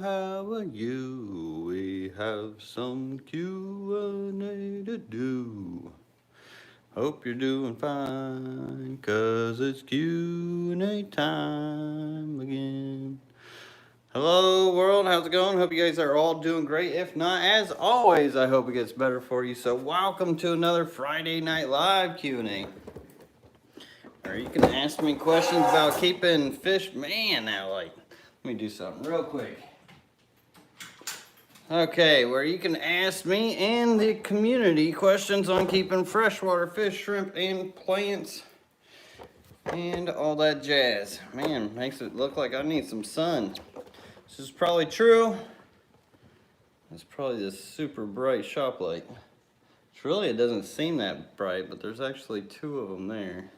how are you? We have some Q&A to do. Hope you're doing fine, 'cause it's Q&A time again. Hello world, how's it going? Hope you guys are all doing great. If not, as always, I hope it gets better for you. So welcome to another Friday Night Live Q&A. Or you can ask me questions about keeping fish. Man, now let me do something real quick. Okay, where you can ask me and the community questions on keeping freshwater fish, shrimp, and plants, and all that jazz. Man, makes it look like I need some sun. This is probably true. It's probably this super bright shop light. It doesn't seem that bright, but there's actually two of them there.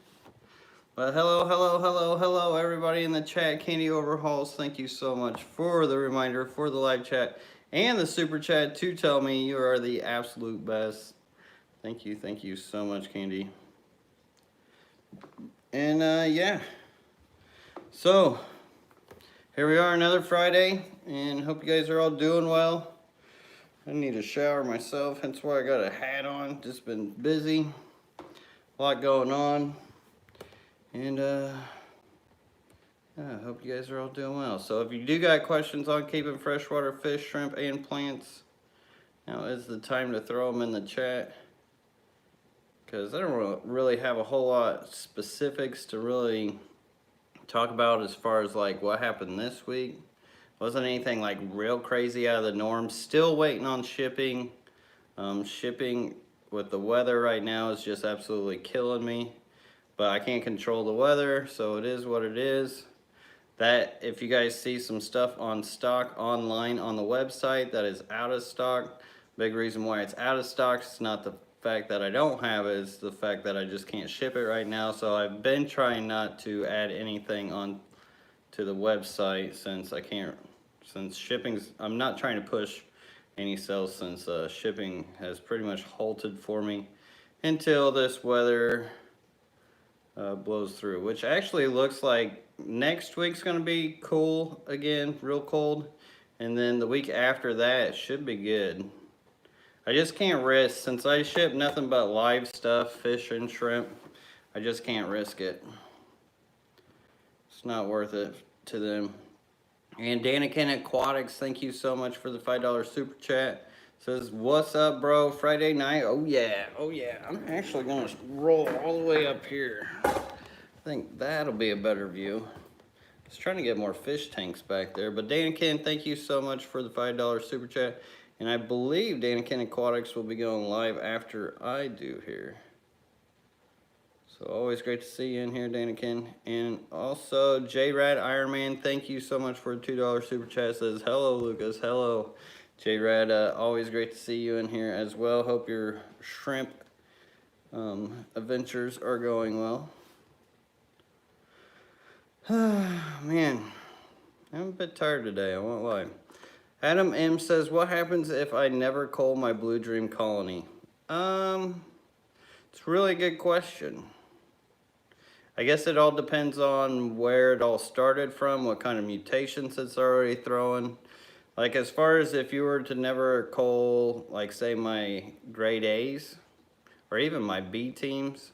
But hello, everybody in the chat. Candy Overhauls, thank you so much for the reminder, for the live chat, and the super chat to tell me you are the absolute best. Thank you so much, Candy. And yeah, so here we are, another Friday, and hope you guys are all doing well. I need a shower myself, hence why I got a hat on. Just been busy, a lot going on. And yeah, I hope you guys are all doing well. So if you do got questions on keeping freshwater fish, shrimp, and plants, now is the time to throw them in the chat. Because I don't really have a whole lot of specifics to really talk about as far as like what happened this week. Wasn't anything like real crazy out of the norm. Still waiting on shipping. Shipping with the weather right now is just absolutely killing me. But I can't control the weather, so it is what it is. That if you guys see some stuff on stock online on the website that is out of stock, big reason why it's out of stock is not the fact that I don't have it, it's the fact that I just can't ship it right now. So I've been trying not to add anything on to the website since I can't, since shipping's, I'm not trying to push any sales since shipping has pretty much halted for me until this weather blows through, which actually looks like next week's gonna be cool again, real cold, and then the week after that should be good. I just can't risk, since I ship nothing but live stuff, fish and shrimp, I just can't risk it. It's not worth it to them. And Danikin Aquatics, thank you so much for the $5 super chat. Says, what's up, bro? Friday night? Oh yeah. I'm actually gonna roll all the way up here. I think that'll be a better view. I was trying to get more fish tanks back there. But Danikin, thank you so much for the $5 super chat. And I believe Danikin Aquatics will be going live after I do here. So always great to see you in here, Danikin. And also, J-Rad Ironman, thank you so much for a $2 super chat. Says, hello, Lucas. Hello, J-Rad. Always great to see you in here as well. Hope your shrimp adventures are going well. Man, I'm a bit tired today, I won't lie. Adam M says, what happens if I never cull my Blue Dream colony? It's a really good question. I guess it all depends on where it all started from, what kind of mutations it's already throwing. Like as far as if you were to never cull, like say my grade A's, or even my B teams.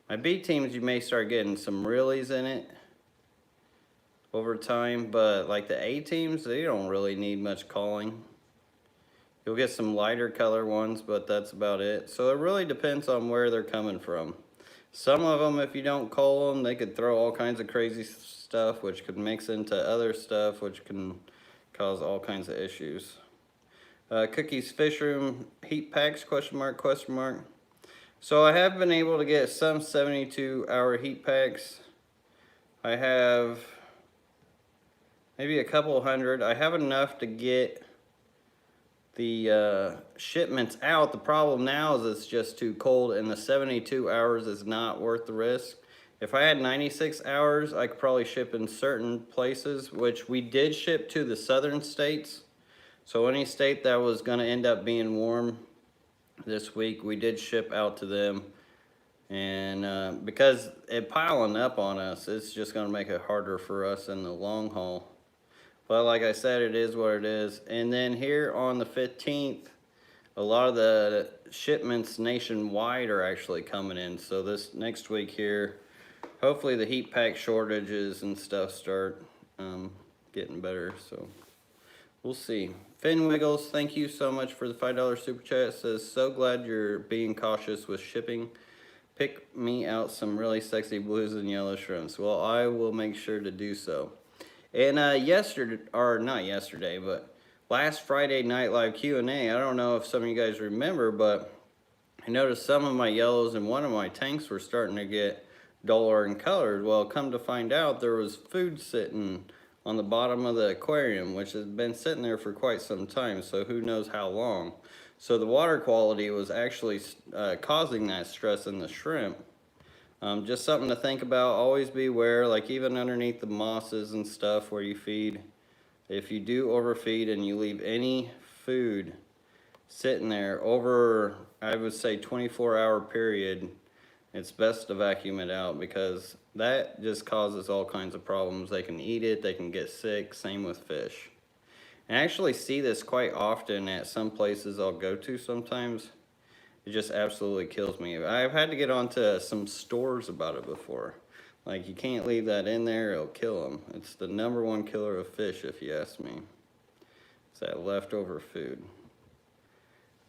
My B teams, you may start getting some realies in it over time, but like the A teams, they don't really need much culling. You'll get some lighter color ones, but that's about it. So it really depends on where they're coming from. Some of them, if you don't cull them, they could throw all kinds of crazy stuff, which could mix into other stuff, which can cause all kinds of issues. Cookies Fish Room Heat Packs, question mark. So I have been able to get some 72-hour heat packs. I have maybe a couple hundred. I have enough to get the shipments out. The problem now is it's just too cold, and the 72 hours is not worth the risk. If I had 96 hours, I could probably ship in certain places, which we did ship to the southern states. So any state that was going to end up being warm this week, we did ship out to them. And because it piling up on us, it's just going to make it harder for us in the long haul. But like I said, it is what it is. And then here on the 15th, a lot of the shipments nationwide are actually coming in. So this next week here, hopefully the heat pack shortages and stuff start getting better. So we'll see. Finn Wiggles, thank you so much for the $5 super chat. It says, so glad you're being cautious with shipping. Pick me out some really sexy blues and yellow shrimps. Well, I will make sure to do so. And yesterday, or not yesterday, but last Friday night live Q&A, I don't know if some of you guys remember, but I noticed some of my yellows in one of my tanks were starting to get duller in color. Well, come to find out, there was food sitting on the bottom of the aquarium, which has been sitting there for quite some time, so who knows how long. So the water quality was actually causing that stress in the shrimp. Just something to think about. Always beware, like even underneath the mosses and stuff where you feed. If you do overfeed and you leave any food sitting there over, I would say 24-hour period, it's best to vacuum it out because that just causes all kinds of problems. They can eat it, they can get sick, same with fish. And I actually see this quite often at some places I'll go to sometimes. It just absolutely kills me. I've had to get onto some stores about it before. Like, you can't leave that in there, it'll kill them. It's the #1 killer of fish, if you ask me. It's that leftover food.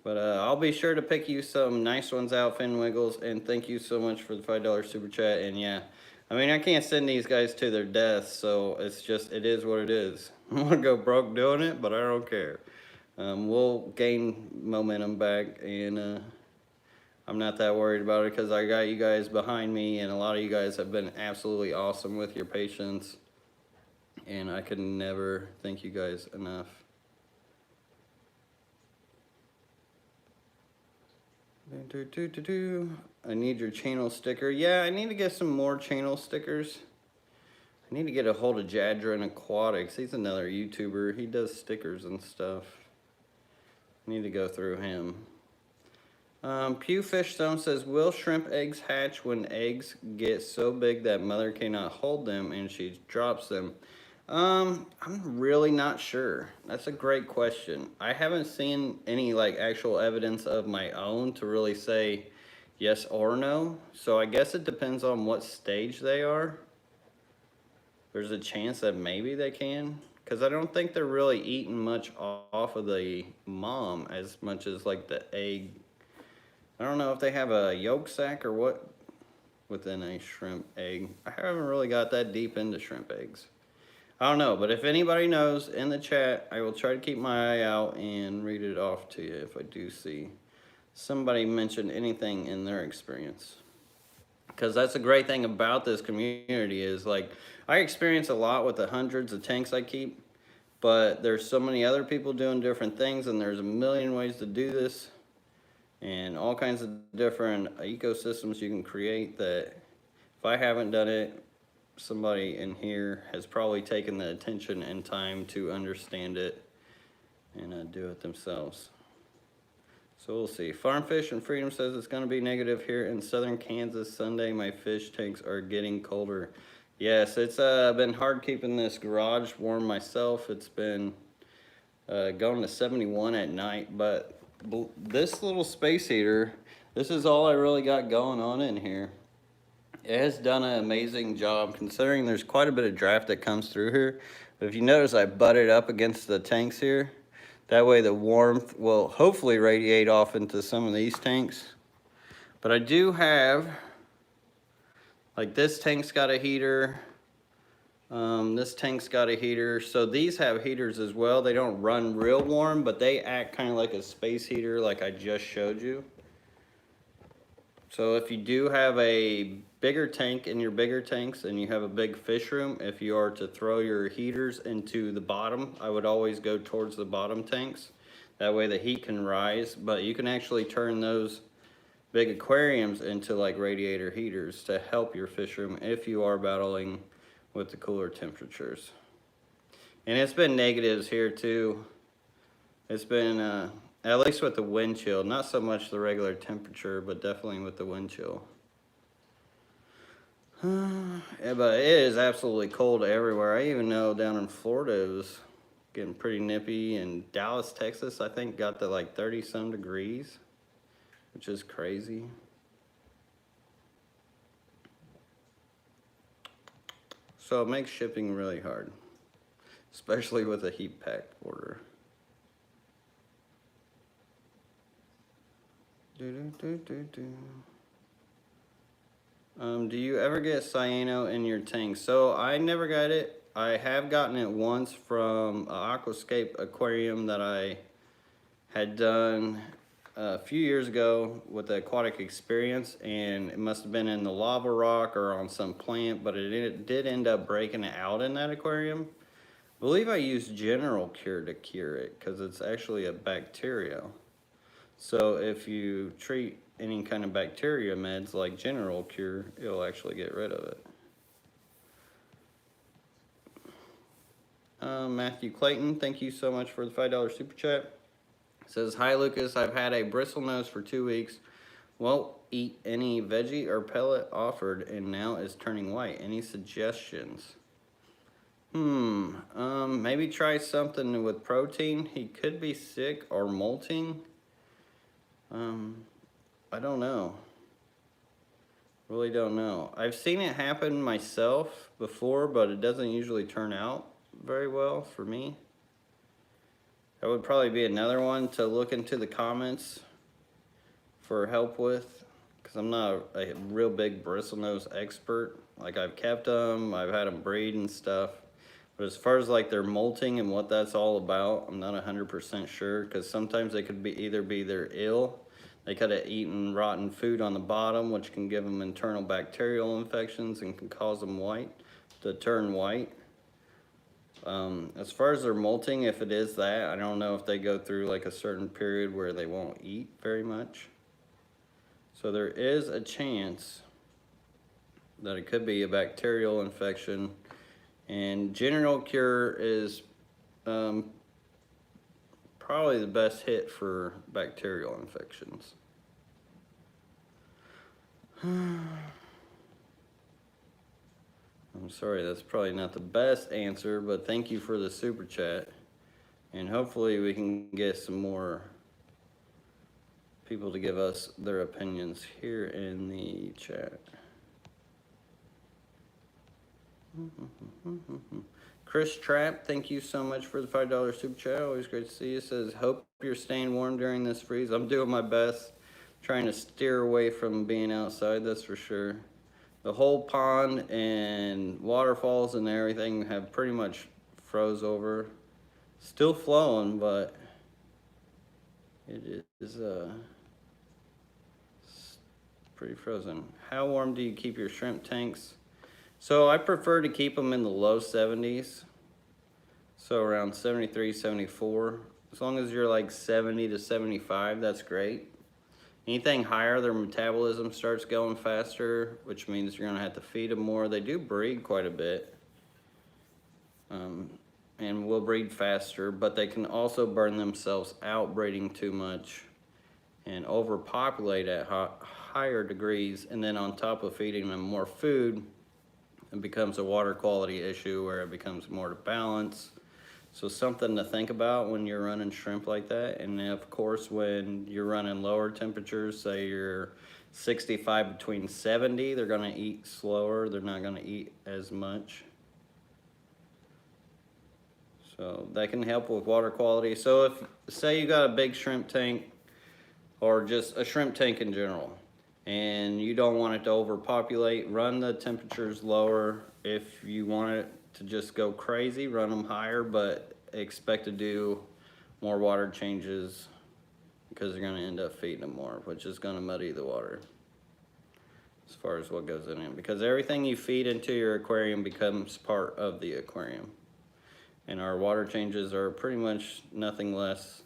But I'll be sure to pick you some nice ones out, Finn Wiggles, and thank you so much for the $5 super chat. And yeah, I mean, I can't send these guys to their death, so it's just, it is what it is. I'm gonna go broke doing it, but I don't care. We'll gain momentum back, and I'm not that worried about it because I got you guys behind me, and a lot of you guys have been absolutely awesome with your patience, and I could never thank you guys enough. I need your channel sticker. Yeah, I need to get some more channel stickers. I need to get a hold of Jadrin Aquatics. He's another YouTuber. He does stickers and stuff. I need to go through him. Pew Fishstone says, will shrimp eggs hatch when eggs get so big that mother cannot hold them and she drops them? I'm really not sure. That's a great question. I haven't seen any like actual evidence of my own to really say yes or no. So I guess it depends on what stage they are. There's a chance that maybe they can, because I don't think they're really eating much off of the mom as much as like the egg. I don't know if they have a yolk sac or what within a shrimp egg. I haven't really got that deep into shrimp eggs. I don't know, but if anybody knows in the chat, I will try to keep my eye out and read it off to you if I do see somebody mention anything in their experience. Because that's a great thing about this community is like, I experience a lot with the hundreds of tanks I keep, but there's so many other people doing different things, and there's a million ways to do this and all kinds of different ecosystems you can create that if I haven't done it, somebody in here has probably taken the attention and time to understand it and do it themselves. So we'll see. Farm Fish and Freedom says it's going to be negative here in southern Kansas Sunday. My fish tanks are getting colder. Yes, it's been hard keeping this garage warm myself. It's been going to 71 at night, but this little space heater, this is all I really got going on in here. It has done an amazing job considering there's quite a bit of draft that comes through here. But if you notice, I butted up against the tanks here. That way the warmth will hopefully radiate off into some of these tanks. But I do have, like this tank's got a heater. This tank's got a heater. So these have heaters as well. They don't run real warm, but they act kind of like a space heater like I just showed you. So if you do have a bigger tank in your bigger tanks and you have a big fish room, if you are to throw your heaters into the bottom, I would always go towards the bottom tanks. That way the heat can rise, but you can actually turn those big aquariums into like radiator heaters to help your fish room if you are battling with the cooler temperatures. And it's been negatives here too. It's been at least with the wind chill, not so much the regular temperature, but definitely with the wind chill. Yeah, but it is absolutely cold everywhere. I even know down in Florida it was getting pretty nippy, and Dallas, Texas, I think got to like 30 some degrees, which is crazy. So it makes shipping really hard, especially with a heat pack order. Do you ever get cyano in your tank? So I never got it. I have gotten it once from Aquascape Aquarium that I had done a few years ago with the aquatic experience, and it must have been in the lava rock or on some plant, but it did end up breaking out in that aquarium. I believe I used General Cure to cure it because it's actually a bacterial. So if you treat any kind of bacteria meds like General Cure, it'll actually get rid of it. Matthew Clayton, thank you so much for the $5 super chat. Says, hi Lucas, I've had a bristlenose for 2 weeks. Won't eat any veggie or pellet offered and now is turning white. Any suggestions? Maybe try something with protein. He could be sick or molting. I don't know. Really don't know. I've seen it happen myself before, but it doesn't usually turn out very well for me. That would probably be another one to look into the comments for help with, because I'm not a real big bristlenose expert. Like, I've kept them, I've had them breed and stuff, but as far as like their molting and what that's all about, I'm not 100% sure, because sometimes they could be either they're ill, they could have eaten rotten food on the bottom, which can give them internal bacterial infections and can cause them to turn white. As far as their molting, if it is that, I don't know if they go through like a certain period where they won't eat very much. So there is a chance that it could be a bacterial infection, and General Cure is probably the best hit for bacterial infections. I'm sorry, that's probably not the best answer, but thank you for the super chat. And hopefully we can get some more people to give us their opinions here in the chat. Chris Trapp, thank you so much for the $5 super chat. Always great to see you. Says, hope you're staying warm during this freeze. I'm doing my best, trying to steer away from being outside, that's for sure. The whole pond and waterfalls and everything have pretty much froze over. Still flowing, but it is pretty frozen. How warm do you keep your shrimp tanks? So I prefer to keep them in the low 70s. So around 73, 74. As long as you're like 70 to 75, that's great. Anything higher, their metabolism starts going faster, which means you're gonna have to feed them more. They do breed quite a bit, and will breed faster, but they can also burn themselves out breeding too much and overpopulate at higher degrees. And then on top of feeding them more food, it becomes a water quality issue where it becomes more to balance. So something to think about when you're running shrimp like that. And then of course, when you're running lower temperatures, say you're 65 between 70, they're gonna eat slower. They're not gonna eat as much. So that can help with water quality. So if, say you got a big shrimp tank or just a shrimp tank in general, and you don't want it to overpopulate, run the temperatures lower. If you want it to just go crazy, run them higher, but expect to do more water changes because you're going to end up feeding them more, which is going to muddy the water as far as what goes in it, because everything you feed into your aquarium becomes part of the aquarium, and our water changes are pretty much nothing less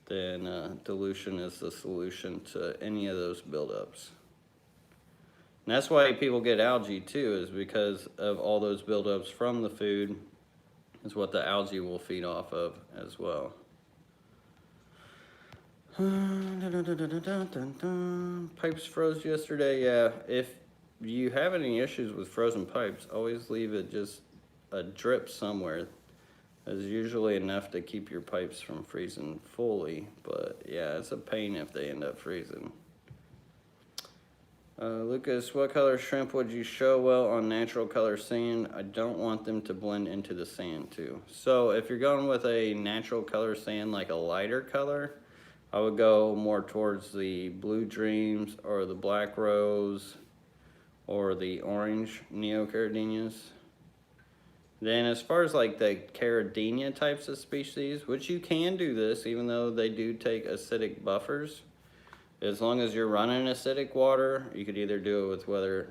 than dilution is the solution to any of those buildups. And that's why people get algae too, is because of all those buildups from the food is what the algae will feed off of as well. Pipes froze yesterday. Yeah, if you have any issues with frozen pipes, always leave it just a drip somewhere. There's usually enough to keep your pipes from freezing fully, but yeah, it's a pain if they end up freezing. Lucas, what color shrimp would you show well on natural color sand? I don't want them to blend into the sand too. So if you're going with a natural color sand, like a lighter color, I would go more towards the Blue Dreams or the Black Rose or the orange neocaridinias. Then as far as like the caridinia types of species, which you can do this even though they do take acidic buffers, as long as you're running acidic water, you could either do it with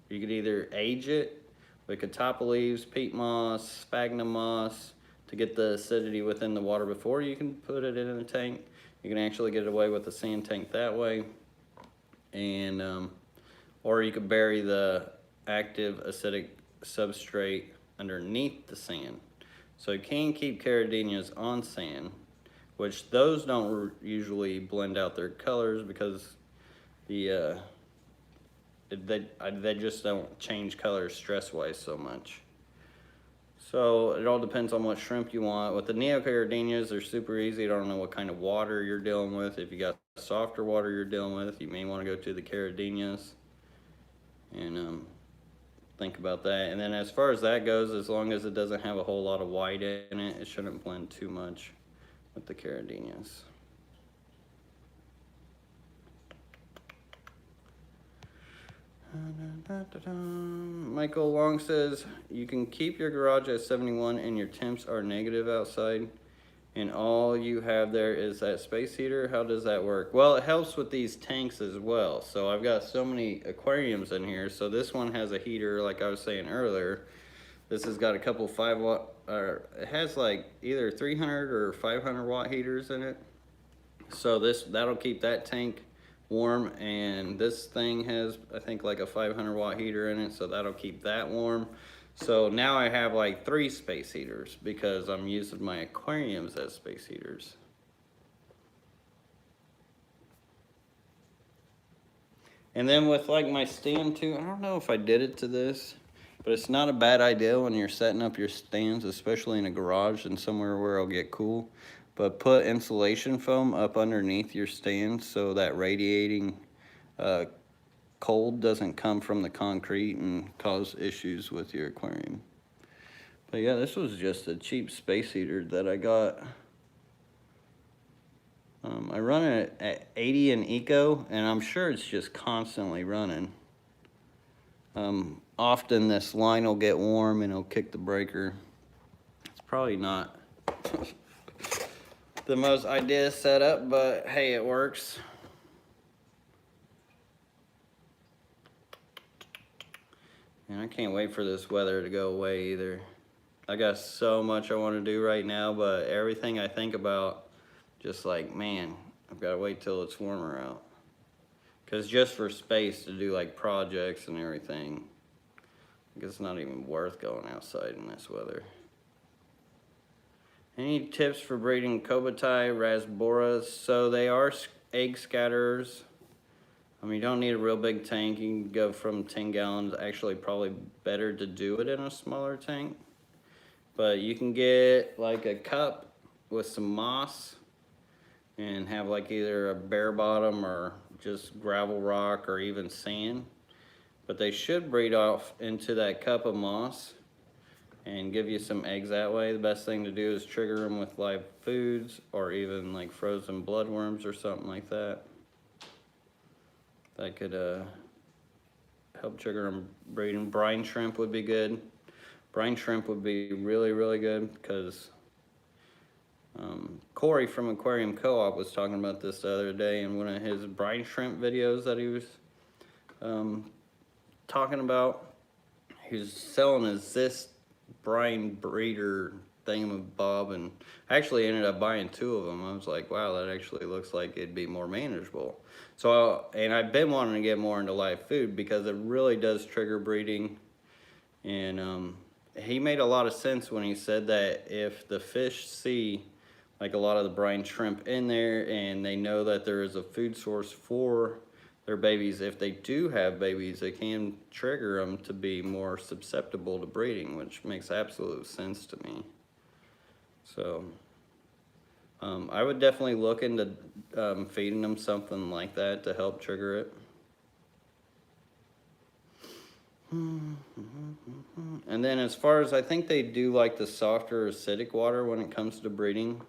you could either age it with catappa leaves, peat moss, sphagnum moss to get the acidity within the water before you can put it in a tank. You can actually get it away with the sand tank that way. And, or you could bury the active acidic substrate underneath the sand. So you can keep caridinias on sand, which those don't usually blend out their colors because they just don't change colors stress-wise so much. So it all depends on what shrimp you want. With the neocaridinias, they're super easy. I don't know what kind of water you're dealing with. If you got softer water you're dealing with, you may want to go to the caridinias and think about that. And then as far as that goes, as long as it doesn't have a whole lot of white in it, it shouldn't blend too much with the caridinias. Michael Long says, you can keep your garage at 71 and your temps are negative outside and all you have there is that space heater. How does that work? Well, it helps with these tanks as well. So I've got so many aquariums in here. So this one has a heater like I was saying earlier. This has got a couple 5 watt, or it has like either 300 or 500 watt heaters in it. So that'll keep that tank warm, and this thing has I think like a 500 watt heater in it, so that'll keep that warm. So now I have like 3 space heaters because I'm using my aquariums as space heaters. And then with like my stand too, I don't know if I did it to this, but it's not a bad idea when you're setting up your stands, especially in a garage and somewhere where it'll get cool. But put insulation foam up underneath your stand so that radiating cold doesn't come from the concrete and cause issues with your aquarium. But yeah, this was just a cheap space heater that I got. I run it at 80 in eco, and I'm sure it's just constantly running. Often this line will get warm and it'll kick the breaker. It's probably not the most ideal setup, but hey, it works. And I can't wait for this weather to go away either. I got so much I want to do right now, but everything I think about, just like, man, I've got to wait till it's warmer out. Because just for space to do like projects and everything, I guess it's not even worth going outside in this weather. Any tips for breeding Kobatai, Rasboras? So they are egg scatterers. You don't need a real big tank. You can go from 10 gallons. Actually, probably better to do it in a smaller tank. But you can get like a cup with some moss and have like either a bare bottom or just gravel rock or even sand. But they should breed off into that cup of moss and give you some eggs that way. The best thing to do is trigger them with live foods or even like frozen bloodworms or something like that. That could help trigger them breeding. Brine shrimp would be good. Brine shrimp would be really, really good because Corey from Aquarium Co-op was talking about this the other day in one of his brine shrimp videos that he was talking about. He was selling this brine breeder thingamabob, and I actually ended up buying 2 of them. I was like, wow, that actually looks like it'd be more manageable. So, and I've been wanting to get more into live food because it really does trigger breeding. And he made a lot of sense when he said that if the fish see like a lot of the brine shrimp in there and they know that there is a food source for their babies, if they do have babies, it can trigger them to be more susceptible to breeding, which makes absolute sense to me. So I would definitely look into feeding them something like that to help trigger it. And then as far as, I think they do like the softer acidic water when it comes to breeding.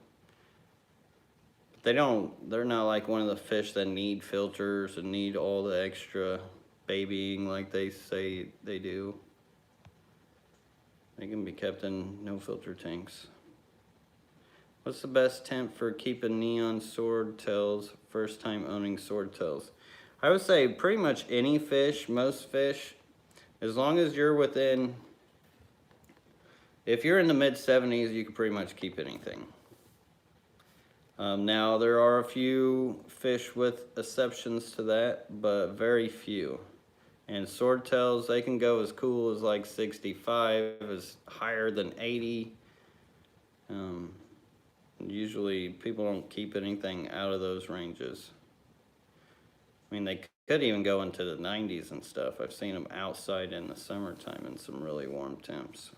They're not like one of the fish that need filters and need all the extra babying like they say they do. They can be kept in no filter tanks. What's the best temp for keeping neon swordtails, first time owning swordtails? I would say pretty much any fish, most fish, as long as you're within, if you're in the mid 70s, you can pretty much keep anything. Now there are a few fish with exceptions to that, but very few. And swordtails, they can go as cool as like 65, as higher than 80. Usually people don't keep anything out of those ranges. I mean, they could even go into the 90s and stuff. I've seen them outside in the summertime in some really warm temps.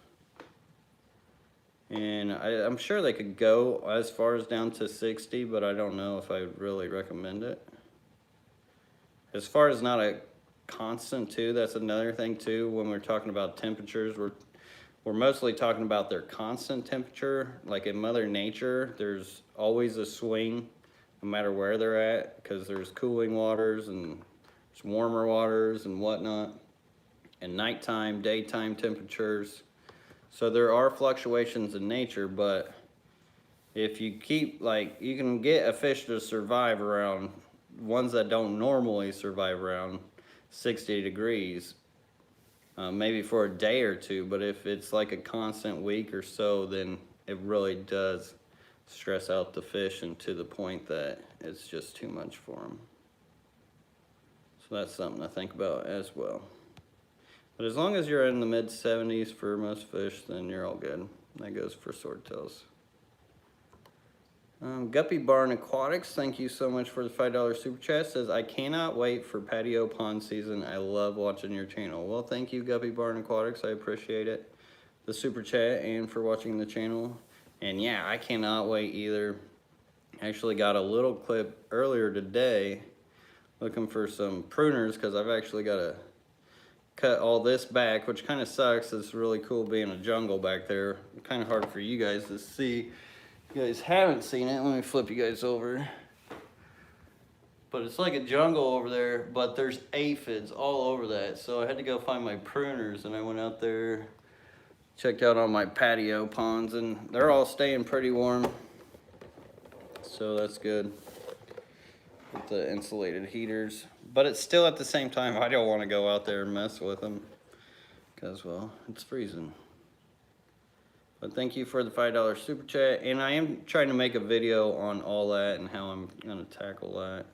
And I'm sure they could go as far as down to 60, but I don't know if I would really recommend it. As far as not a constant too, that's another thing too. When we're talking about temperatures, we're mostly talking about their constant temperature. Like in Mother Nature, there's always a swing no matter where they're at, because there's cooling waters and there's warmer waters and whatnot, and nighttime, daytime temperatures. So there are fluctuations in nature, but if you keep, like, you can get a fish to survive around, ones that don't normally survive around 60 degrees, maybe for a day or two, but if it's like a constant week or so, then it really does stress out the fish, and to the point that it's just too much for them. So that's something to think about as well. But as long as you're in the mid 70s for most fish, then you're all good. That goes for swordtails. Guppy Barn Aquatics, thank you so much for the $5 super chat. Says, I cannot wait for patio pond season. I love watching your channel. Well, thank you, Guppy Barn Aquatics. I appreciate it. The super chat and for watching the channel. And yeah, I cannot wait either. I actually got a little clip earlier today looking for some pruners, because I've actually got to cut all this back, which kind of sucks. It's really cool being a jungle back there. Kind of hard for you guys to see. You guys haven't seen it. Let me flip you guys over. But it's like a jungle over there, but there's aphids all over that. So I had to go find my pruners, and I went out there, checked out all my patio ponds, and they're all staying pretty warm. So that's good with the insulated heaters. But it's still, at the same time, I don't want to go out there and mess with them, because, well, it's freezing. But thank you for the $5 super chat. And I am trying to make a video on all that and how I'm going to tackle that.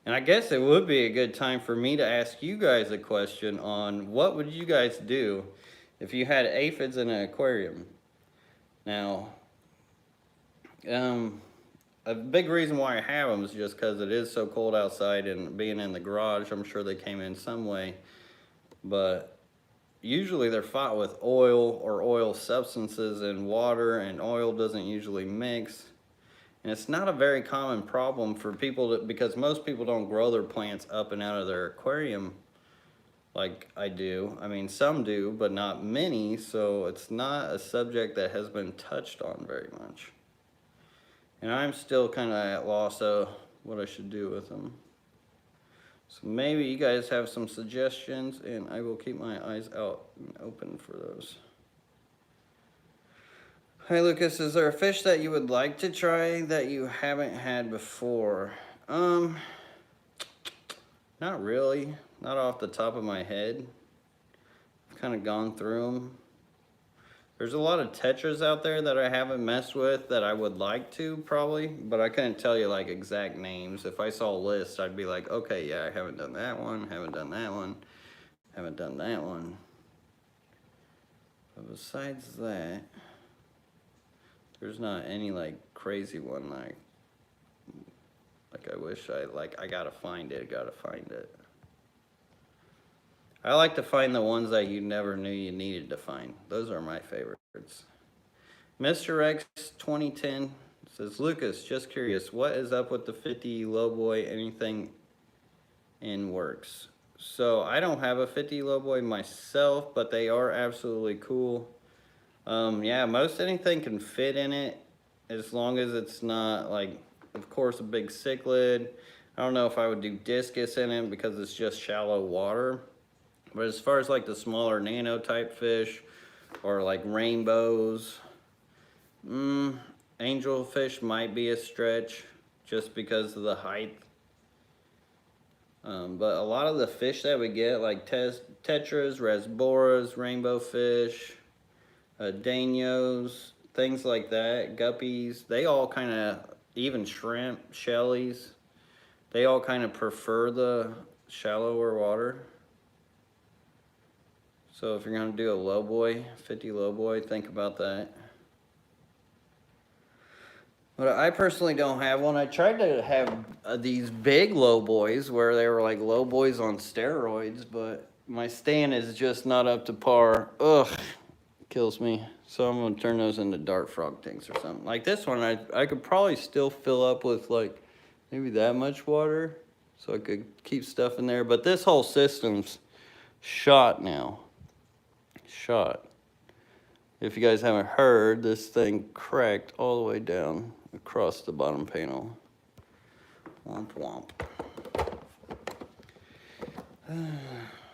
And I guess it would be a good time for me to ask you guys a question on what would you guys do if you had aphids in an aquarium. Now, a big reason why I have them is just because it is so cold outside, and being in the garage, I'm sure they came in some way. But usually they're fought with oil or oil substances and water, and oil doesn't usually mix. And it's not a very common problem for people because most people don't grow their plants up and out of their aquarium like I do. I mean, some do, but not many, so it's not a subject that has been touched on very much. And I'm still kind of at loss of what I should do with them. So maybe you guys have some suggestions, and I will keep my eyes out and open for those. Hi Lucas, is there a fish that you would like to try that you haven't had before? Not really. Not off the top of my head. I've kind of gone through them. There's a lot of Tetras out there that I haven't messed with that I would like to, probably, but I couldn't tell you like exact names. If I saw a list, I'd be like, okay, yeah, I haven't done that one, haven't done that one, haven't done that one. But besides that, there's not any like crazy one like Like I wish I gotta find it, I like to find the ones that you never knew you needed to find. Those are my favorites. Mr. X 2010 says, Lucas, just curious, what is up with the 50 lowboy? Anything in works? So I don't have a 50 lowboy myself, but they are absolutely cool. Yeah, most anything can fit in it as long as it's not like, of course, a big cichlid. I don't know if I would do discus in it because it's just shallow water. But as far as like the smaller nano type fish or like rainbows, angelfish might be a stretch just because of the height. But a lot of the fish that we get, like tetras, rasboras, rainbow fish, danios, things like that, guppies, they all kind of, even shrimp, shellies, they all kind of prefer the shallower water. So if you're going to do a lowboy, 50 lowboy, think about that. But I personally don't have one. I tried to have these big lowboys where they were like lowboys on steroids, but my stand is just not up to par. Ugh, kills me. So I'm going to turn those into dart frog tanks or something. Like this one, I could probably still fill up with like maybe that much water. So I could keep stuff in there. But this whole system's shot now. Shot. If you guys haven't heard, this thing cracked all the way down across the bottom panel. Womp womp.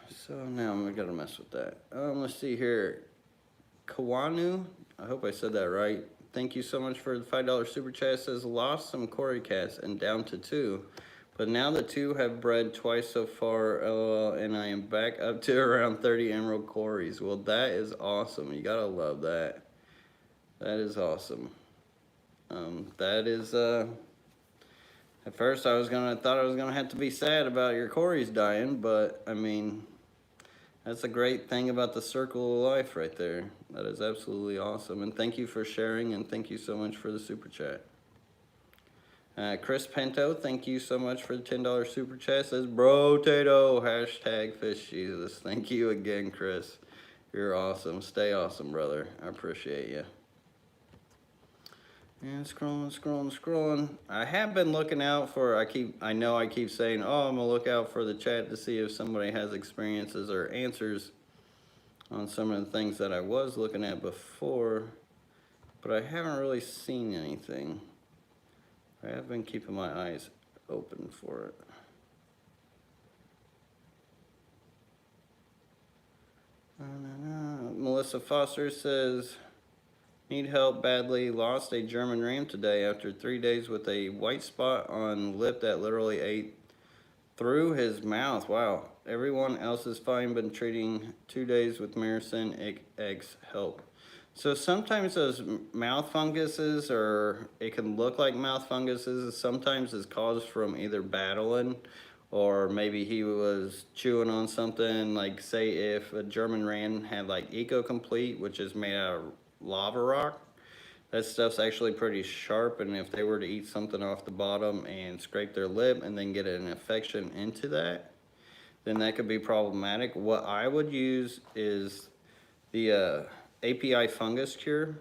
So now I'm gonna mess with that. Let's see here. Kawanu, I hope I said that right. Thank you so much for the $5 super chat. It says, lost some Cory cats and down to 2. But now the 2 have bred twice so far, and I am back up to around 30 emerald Corys. Well, that is awesome. You gotta love that. That is awesome. That is, at first I thought I was gonna have to be sad about your Corys dying, but I mean, that's a great thing about the circle of life right there. That is absolutely awesome. And thank you for sharing, and thank you so much for the super chat. Chris Pinto, thank you so much for the $10 super chat. Says, bro, Tato, hashtag fish Jesus. Thank you again, Chris. You're awesome. Stay awesome, brother. I appreciate you. And scrolling. I have been looking out for, I know I keep saying, oh, I'm gonna look out for the chat to see if somebody has experiences or answers on some of the things that I was looking at before, but I haven't really seen anything. I have been keeping my eyes open for it. Melissa Foster says, need help badly, lost a German ram today after 3 days with a white spot on lip that literally ate through his mouth. Wow. Everyone else is fine, but treating 2 days with Maricin eggs help. So sometimes those mouth funguses, or it can look like mouth funguses, sometimes is caused from either battling or maybe he was chewing on something. Like say if a German ram had like Eco-Complete, which is made out of lava rock, that stuff's actually pretty sharp, and if they were to eat something off the bottom and scrape their lip and then get an infection into that, then that could be problematic. What I would use is the API fungus cure.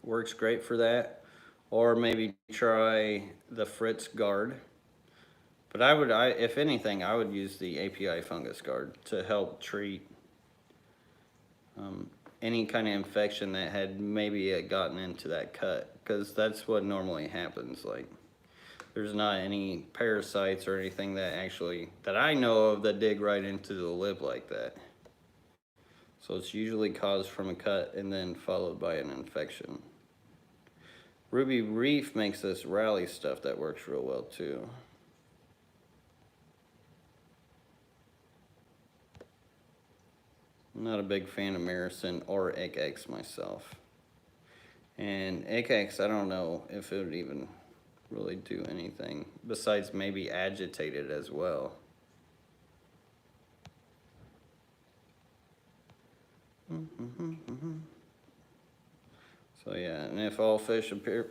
Works great for that. Or maybe try the Fritz guard. But if anything, I would use the API fungus guard to help treat any kind of infection that had maybe gotten into that cut, because that's what normally happens. Like, there's not any parasites or anything that I know of that dig right into the lip like that. So it's usually caused from a cut and then followed by an infection. Ruby Reef makes this rally stuff that works real well too. I'm not a big fan of Maricin or Egg-X myself. And Egg-X, I don't know if it would even really do anything besides maybe agitate it as well. So yeah, and if all fish appear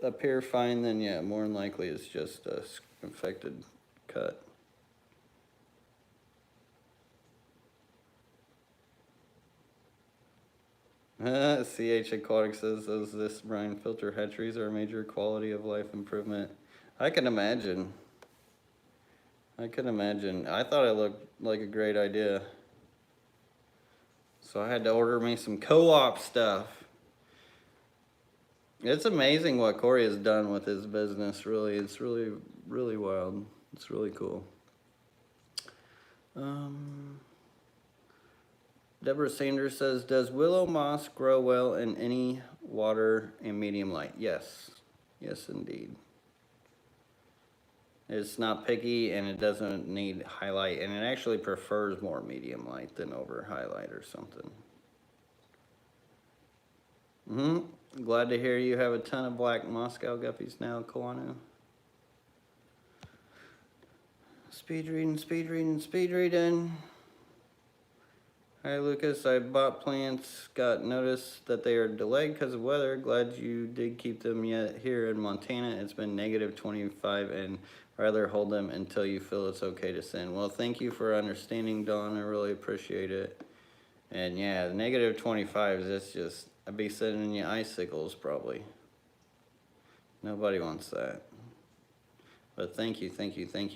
appear fine, then yeah, more than likely it's just a infected cut. CH Aquatics says those this brine filter hatcheries are a major quality of life improvement. I can imagine. I can imagine. I thought it looked like a great idea. So I had to order me some co-op stuff. It's amazing what Corey has done with his business, really. It's really, really wild. It's really cool. Deborah Sanders says, does willow moss grow well in any water and medium light? Yes. Yes, indeed. It's not picky and it doesn't need highlight, and it actually prefers more medium light than over highlight or something. Glad to hear you have a ton of black Moscow guppies now, Cyano. Speed reading, speed reading, speed reading. Hi Lucas, I bought plants, got notice that they are delayed because of weather. Glad you did keep them yet. Here in Montana, it's been negative 25 and rather hold them until you feel it's okay to send. Well, thank you for understanding, Dawn. I really appreciate it. And yeah, negative 25 is just, I'd be sending you icicles probably. Nobody wants that. But thank you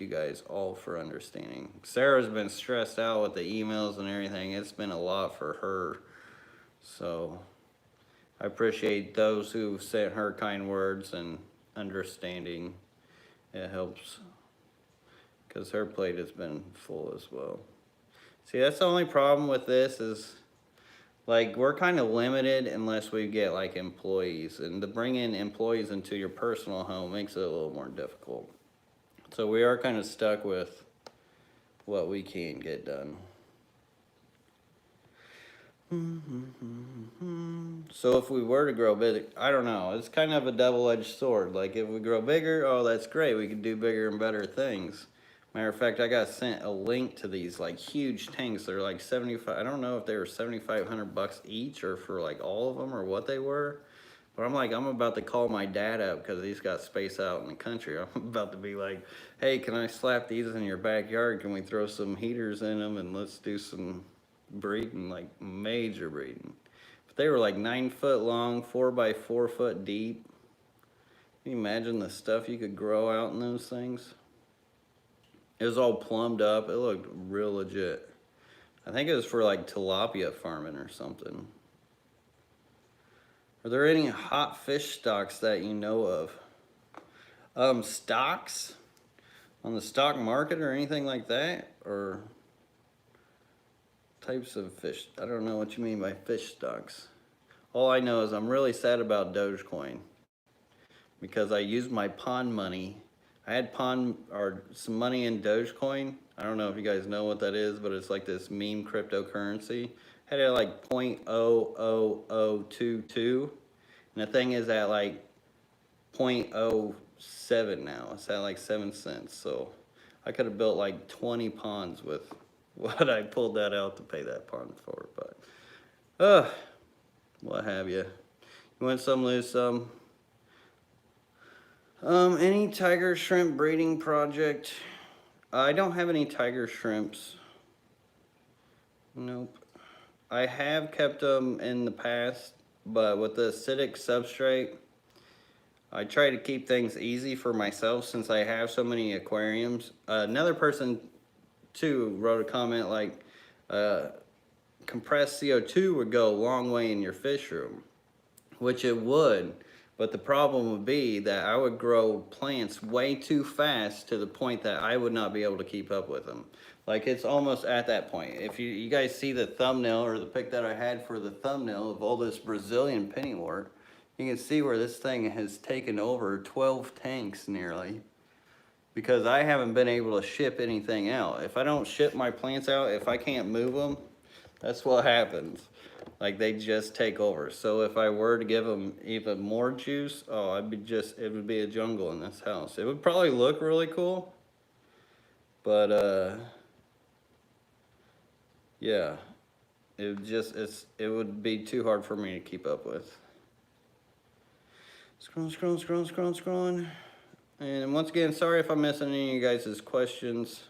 guys all for understanding. Sarah's been stressed out with the emails and everything. It's been a lot for her. So I appreciate those who've sent her kind words and understanding. It helps because her plate has been full as well. See, that's the only problem with this is, like, we're kind of limited unless we get like employees, and to bring in employees into your personal home makes it a little more difficult. So we are kind of stuck with what we can get done. So if we were to grow big, I don't know, it's kind of a double-edged sword. Like if we grow bigger, oh, that's great. We can do bigger and better things. Matter of fact, I got sent a link to these like huge tanks. They're like 75, I don't know if they were 7,500 bucks each or for like all of them or what they were. But I'm like, I'm about to call my dad up because he's got space out in the country. I'm about to be like, hey, can I slap these in your backyard? Can we throw some heaters in them and let's do some breeding, like major breeding. But they were like 9 foot long, 4 by 4 foot deep. Can you imagine the stuff you could grow out in those things? It was all plumbed up. It looked real legit. I think it was for like tilapia farming or something. Are there any hot fish stocks that you know of? Stocks on the stock market or anything like that? Or types of fish? I don't know what you mean by fish stocks. All I know is I'm really sad about Dogecoin because I used my pond money. I had some money in Dogecoin. I don't know if you guys know what that is, but it's like this meme cryptocurrency. Had it like 0.00022, and the thing is at like 0.07 now. It's at like 7 cents. So I could have built like 20 ponds with what I pulled that out to pay that pond for. But what have you? You win some, lose some. Any tiger shrimp breeding project? I don't have any tiger shrimps. Nope. I have kept them in the past, but with the acidic substrate, I try to keep things easy for myself since I have so many aquariums. Another person too wrote a comment like, compressed CO2 would go a long way in your fish room, which it would. But the problem would be that I would grow plants way too fast to the point that I would not be able to keep up with them. Like it's almost at that point. If you guys see the thumbnail or the pic that I had for the thumbnail of all this Brazilian pennywort, you can see where this thing has taken over 12 tanks nearly. Because I haven't been able to ship anything out. If I don't ship my plants out, if I can't move them, that's what happens. Like they just take over. So if I were to give them even more juice, oh, it would be a jungle in this house. It would probably look really cool, but yeah, it would be too hard for me to keep up with. Scrolling. And once again, sorry if I'm missing any of you guys' questions.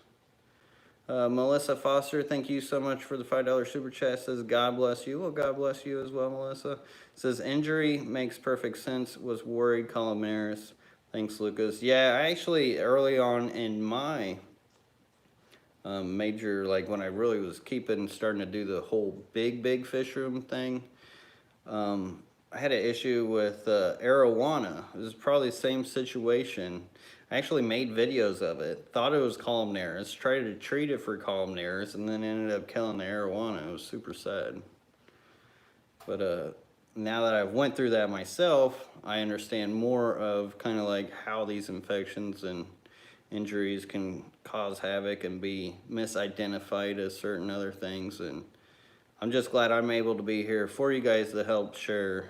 Melissa Foster, thank you so much for the $5 super chat. Says, God bless you. Well, God bless you as well, Melissa. Says, injury makes perfect sense. Was worried, columnaris. Thanks, Lucas. Yeah, I actually, early on in my major, like when I really was starting to do the whole big fish room thing, I had an issue with arowana. It was probably the same situation. I actually made videos of it. Thought it was columnaris. Tried to treat it for columnaris, and then ended up killing the arowana. It was super sad. But now that I've went through that myself, I understand more of kind of like how these infections and injuries can cause havoc and be misidentified as certain other things. And I'm just glad I'm able to be here for you guys to help share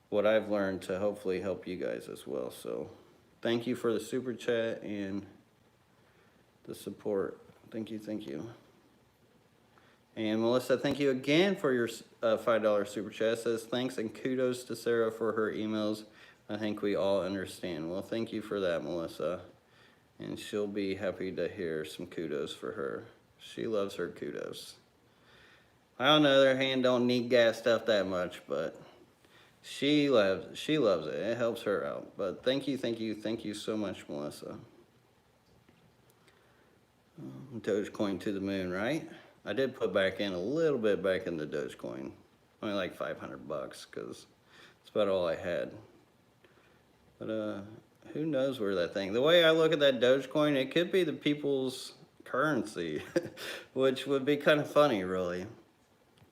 what I've learned to hopefully help you guys as well. So thank you for the super chat and the support. Thank you. And Melissa, thank you again for your $5 super chat. It says thanks and kudos to Sarah for her emails. I think we all understand. Well, thank you for that, Melissa. And she'll be happy to hear some kudos for her. She loves her kudos. I, on the other hand, don't need gas stuff that much, but she loves it. It helps her out. But thank you so much, Melissa. Dogecoin to the moon, right? I did put back in a little bit back in the Dogecoin. Only like 500 bucks, because it's about all I had. But who knows where that thing, the way I look at that Dogecoin, it could be the people's currency, which would be kind of funny, really.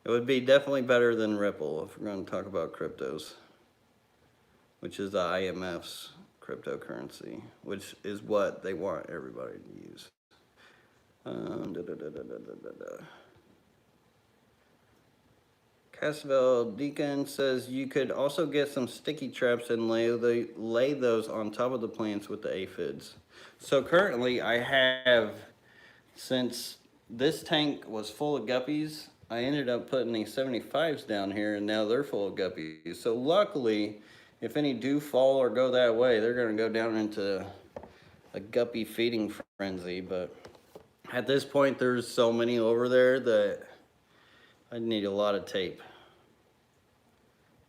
It would be definitely better than Ripple if we're going to talk about cryptos, which is the IMF's cryptocurrency, which is what they want everybody to use. Casville Deacon says you could also get some sticky traps and lay those on top of the plants with the aphids. So currently I have, since this tank was full of guppies, I ended up putting these 75s down here, and now they're full of guppies. So luckily, if any do fall or go that way, they're going to go down into a guppy feeding frenzy. But at this point, there's so many over there that I'd need a lot of tape.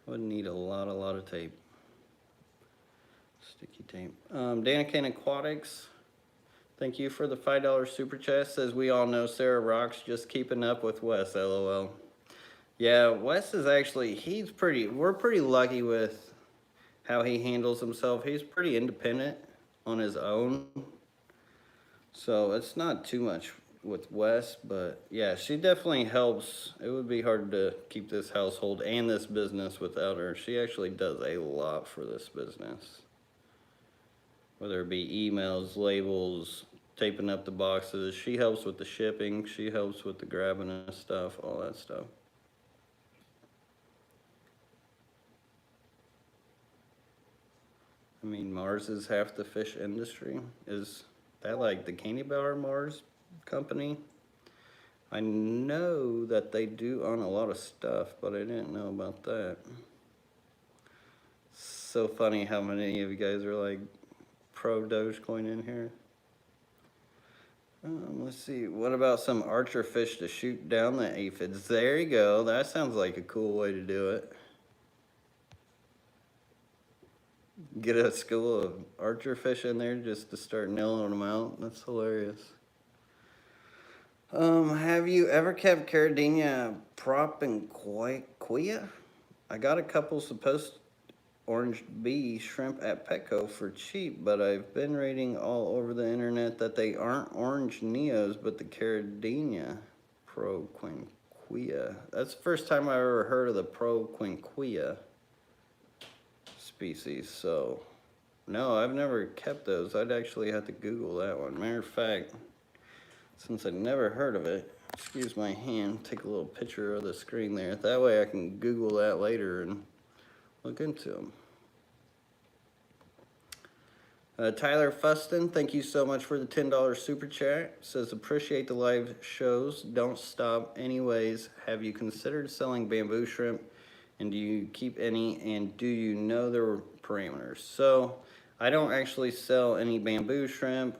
I would need a lot of tape. Sticky tape. Danican Aquatics, thank you for the $5 super chat. Says we all know Sarah rocks, just keeping up with Wes, LOL. Yeah, Wes is actually, we're pretty lucky with how he handles himself. He's pretty independent on his own. So it's not too much with Wes, but yeah, she definitely helps. It would be hard to keep this household and this business without her. She actually does a lot for this business. Whether it be emails, labels, taping up the boxes. She helps with the shipping. She helps with the grabbing of stuff, all that stuff. I mean, Mars is half the fish industry. Is that like the candy bar Mars company? I know that they do own a lot of stuff, but I didn't know about that. So funny how many of you guys are like pro Dogecoin in here. Let's see, what about some archer fish to shoot down the aphids? There you go, that sounds like a cool way to do it. Get a school of archer fish in there just to start nailing them out. That's hilarious. Have you ever kept Caradinia prop and quia? I got a couple supposed orange bee shrimp at Petco for cheap, but I've been reading all over the internet that they aren't orange neos, but the Caradinia proquinquia. That's the first time I ever heard of the proquinquia species. So no, I've never kept those. I'd actually have to Google that one. Matter of fact, since I've never heard of it, excuse my hand, take a little picture of the screen there. That way I can Google that later and look into them. Tyler Fuston, thank you so much for the $10 super chat. Says, appreciate the live shows. Don't stop. Anyways, have you considered selling bamboo shrimp And do you keep any, and do you know their parameters? So I don't actually sell any bamboo shrimp.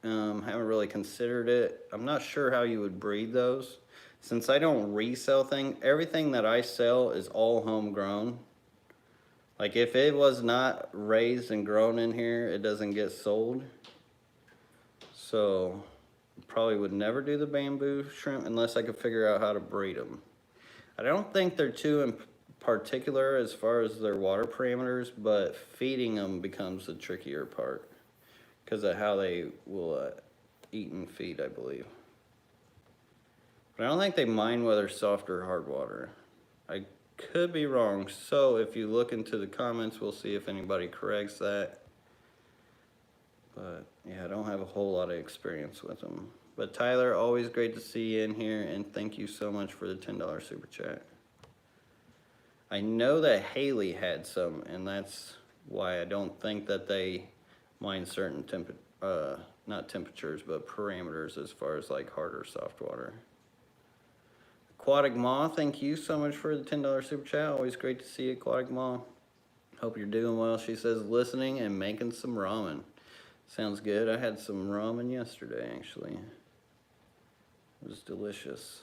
Haven't really considered it. I'm not sure how you would breed those. Since I don't resell things, everything that I sell is all homegrown. Like if it was not raised and grown in here, it doesn't get sold. So probably would never do the bamboo shrimp unless I could figure out how to breed them. I don't think they're too in particular as far as their water parameters, but feeding them becomes the trickier part because of how they will eat and feed, I believe. But I don't think they mind whether soft or hard water. I could be wrong, so if you look into the comments, we'll see if anybody corrects that. But yeah, I don't have a whole lot of experience with them. But Tyler, always great to see you in here, and thank you so much for the $10 super chat. I know that Haley had some, and that's why I don't think that they mind certain not temperatures, but parameters as far as like hard or soft water. Aquatic Maw, thank you so much for the $10 super chat. Always great to see you, Aquatic Maw. Hope you're doing well. She says listening and making some ramen. Sounds good. I had some ramen yesterday, actually. It was delicious.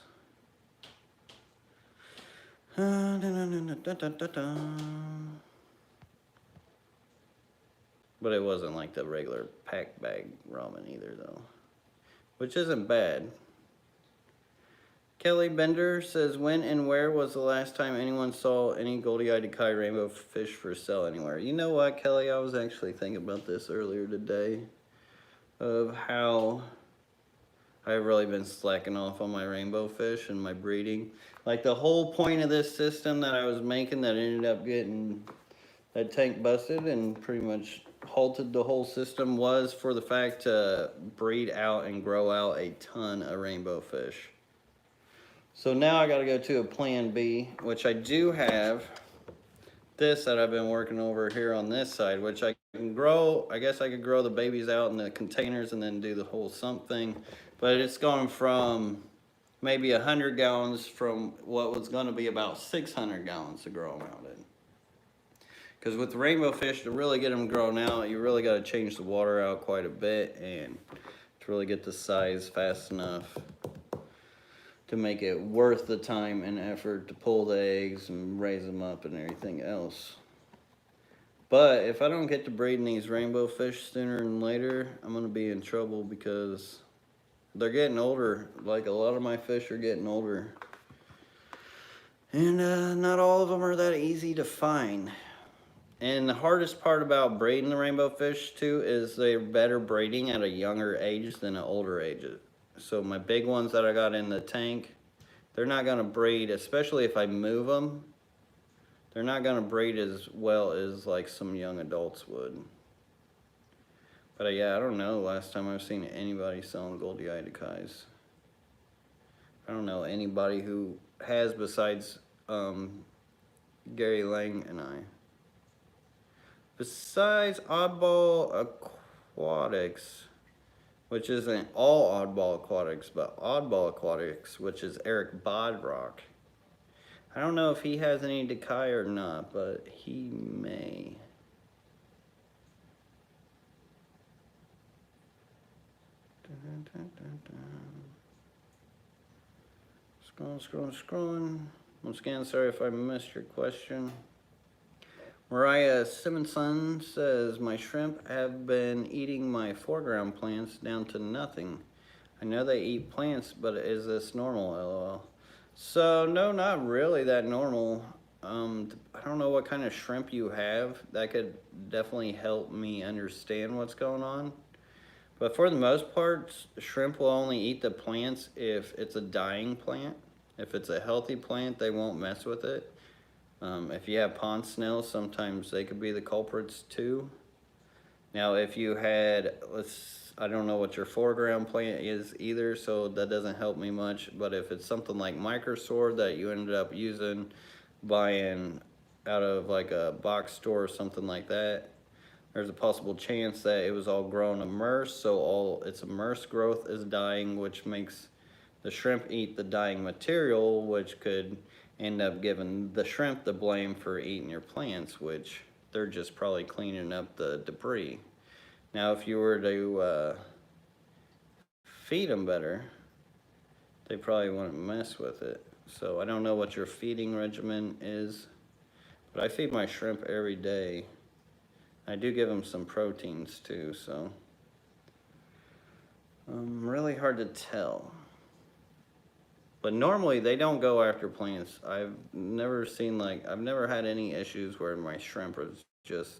But it wasn't like the regular pack bag ramen either, though, which isn't bad. Kelly Bender says, when and where was the last time anyone saw any goldie-eyed Kai rainbow fish for sale anywhere? You know what, Kelly? I was actually thinking about this earlier today, of how I've really been slacking off on my rainbow fish and my breeding. Like the whole point of this system that I was making that ended up getting that tank busted and pretty much halted the whole system was for the fact to breed out and grow out a ton of rainbow fish. So now I got to go to a plan B, which I do have this that I've been working over here on this side, which I can grow. I guess I could grow the babies out in the containers and then do the whole sump thing. But it's gone from maybe 100 gallons from what was going to be about 600 gallons to grow them out in. Because with the rainbow fish, to really get them grown out, you really got to change the water out quite a bit and to really get the size fast enough to make it worth the time and effort to pull the eggs and raise them up and everything else. But if I don't get to breeding these rainbow fish sooner than later, I'm going to be in trouble because they're getting older. Like a lot of my fish are getting older. And not all of them are that easy to find. And the hardest part about breeding the rainbow fish too is they're better breeding at a younger age than an older age. So my big ones that I got in the tank, they're not going to breed, especially if I move them. They're not going to breed as well as like some young adults would. But yeah, I don't know the last time I've seen anybody selling goldie-eyed Kais. I don't know anybody who has besides Gary Lang and I. Besides Oddball Aquatics, which isn't all Oddball Aquatics, but Oddball Aquatics, which is Eric Bodrock. I don't know if he has any Decay or not, but he may. Scrolling. Once again, sorry if I missed your question. Mariah Simonson says, my shrimp have been eating my foreground plants down to nothing. I know they eat plants, but is this normal, LOL? So, no, not really that normal. I don't know what kind of shrimp you have. That could definitely help me understand what's going on. But for the most part, shrimp will only eat the plants if it's a dying plant. If it's a healthy plant, they won't mess with it. If you have pond snails, sometimes they could be the culprits too. Now, if you had, I don't know what your foreground plant is either, so that doesn't help me much. But if it's something like Microsword that you ended up buying out of like a box store or something like that, there's a possible chance that it was all grown immersed, so all its immersed growth is dying, which makes the shrimp eat the dying material, which could end up giving the shrimp the blame for eating your plants, which they're just probably cleaning up the debris. Now, if you were to feed them better, they probably wouldn't mess with it. So I don't know what your feeding regimen is, but I feed my shrimp every day. I do give them some proteins too, so really hard to tell. But normally they don't go after plants. I've never seen I've never had any issues where my shrimp was just,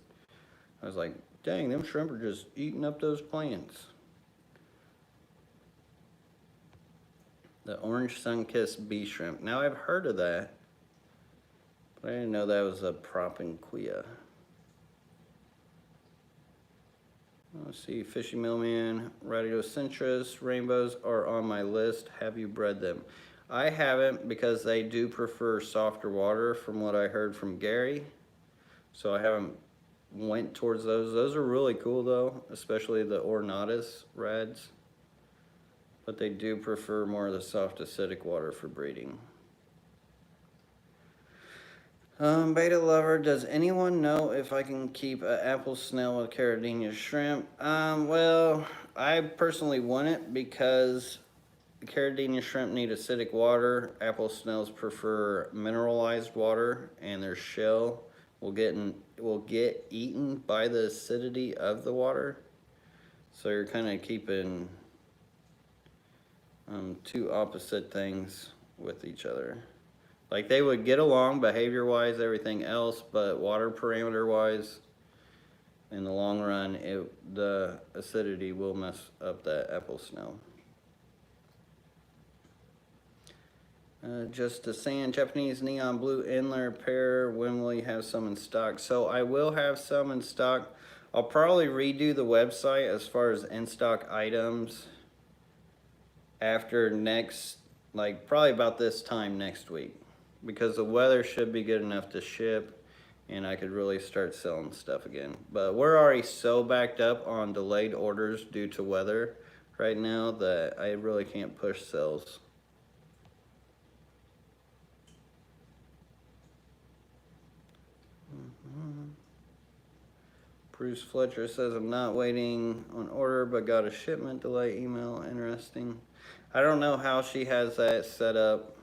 I was like, dang, them shrimp are just eating up those plants. The orange sun-kissed bee shrimp. Now I've heard of that, but I didn't know that was a propinquia. Let's see, fishy millman, radiocentris, rainbows are on my list. Have you bred them? I haven't, because they do prefer softer water from what I heard from Gary. So I haven't went towards those. Those are really cool though, especially the ornatus rads. But they do prefer more of the soft acidic water for breeding. Beta lover, does anyone know if I can keep an apple snail with Caridina shrimp? Well, I personally wouldn't, because the Caridina shrimp need acidic water. Apple snails prefer mineralized water, and their shell will get eaten by the acidity of the water. So you're kind of keeping two opposite things with each other. Like, they would get along behavior-wise, everything else, but water parameter-wise, in the long run, the acidity will mess up that apple snail. Just a sand, Japanese neon blue Endler pair. When will you have some in stock? So I will have some in stock. I'll probably redo the website as far as in-stock items after probably about this time next week, because the weather should be good enough to ship and I could really start selling stuff again. But we're already so backed up on delayed orders due to weather right now that I really can't push sales. Bruce Fletcher says, I'm not waiting on order, but got a shipment delay email. Interesting. I don't know how she has that set up.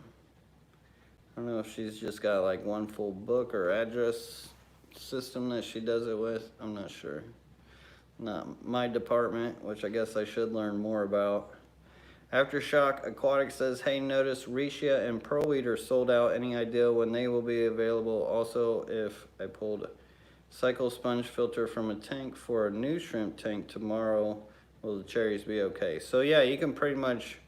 I don't know if she's just got like one full book or address system that she does it with. I'm not sure. Not my department, which I guess I should learn more about. Aftershock Aquatics says, hey, notice Riccia and Pearlweed are sold out. Any idea when they will be available? Also, if I pulled cycle sponge filter from a tank for a new shrimp tank tomorrow, will the cherries be okay? So yeah, you can pretty much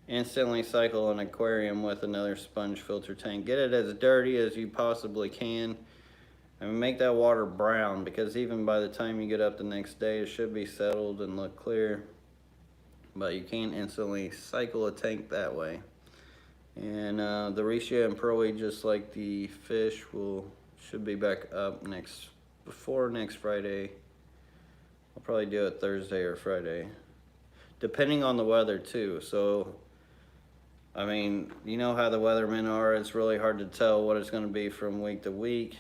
instantly cycle an aquarium with another sponge filter tank. Get it as dirty as you possibly can, and make that water brown, because even by the time you get up the next day, it should be settled and look clear. But you can't instantly cycle a tank that way. And the Riccia and Pearlweed, just like the fish, should be back up before next Friday. I'll probably do it Thursday or Friday, depending on the weather too. So, I mean, you know how the weathermen are. It's really hard to tell what it's going to be from week to week.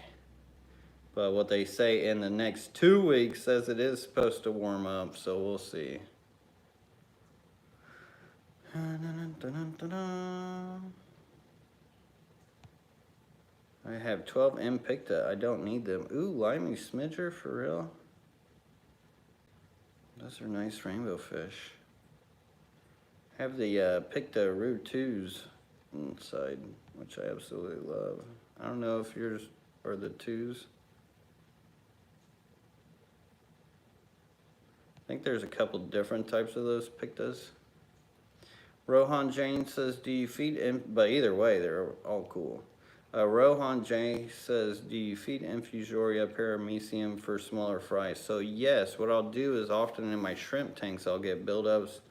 But what they say in the next 2 weeks says it is supposed to warm up, so we'll see. I have 12 Impicta. I don't need them. Ooh, limey smidger, for real? Those are nice rainbow fish. I have the Picta Root 2s inside, which I absolutely love. I don't know if yours are the 2s. I think there's a couple different types of those Pictas. Rohan Jane says, do you feed but either way, they're all cool. Rohan J says, do you feed Infusoria Paramecium for smaller fries? So yes, what I'll do is often in my shrimp tanks, I'll get buildups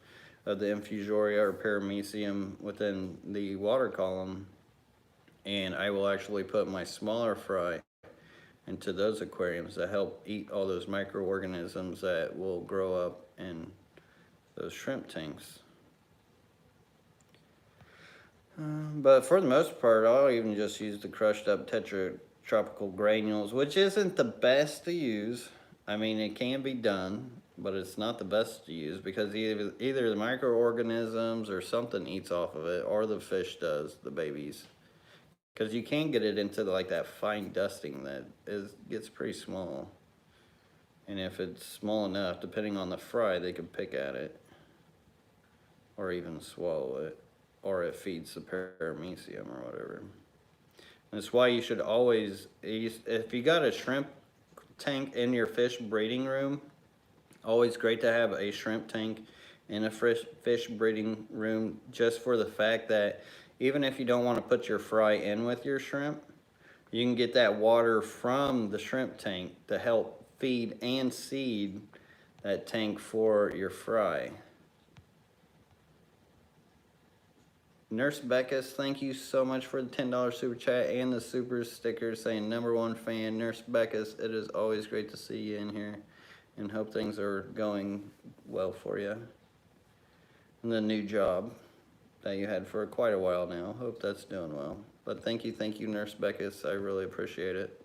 of the Infusoria or Paramecium within the water column, and I will actually put my smaller fry into those aquariums to help eat all those microorganisms that will grow up in those shrimp tanks. But for the most part, I'll even just use the crushed up Tetra Tropical granules, which isn't the best to use. I mean, it can be done, but it's not the best to use because either the microorganisms or something eats off of it, or the fish does, the babies. Because you can get it into like that fine dusting that gets pretty small. And if it's small enough, depending on the fry, they could pick at it. Or even swallow it. Or it feeds the Paramecium or whatever. And that's why you should always, if you got a shrimp tank in your fish breeding room, always great to have a shrimp tank in a fish breeding room, just for the fact that even if you don't want to put your fry in with your shrimp, you can get that water from the shrimp tank to help feed and seed that tank for your fry. Nurse Beckus, thank you so much for the $10 super chat and the super sticker saying #1 fan. Nurse Beckus, it is always great to see you in here, and hope things are going well for you. And the new job that you had for quite a while now, hope that's doing well. But thank you, Nurse Beckus, I really appreciate it.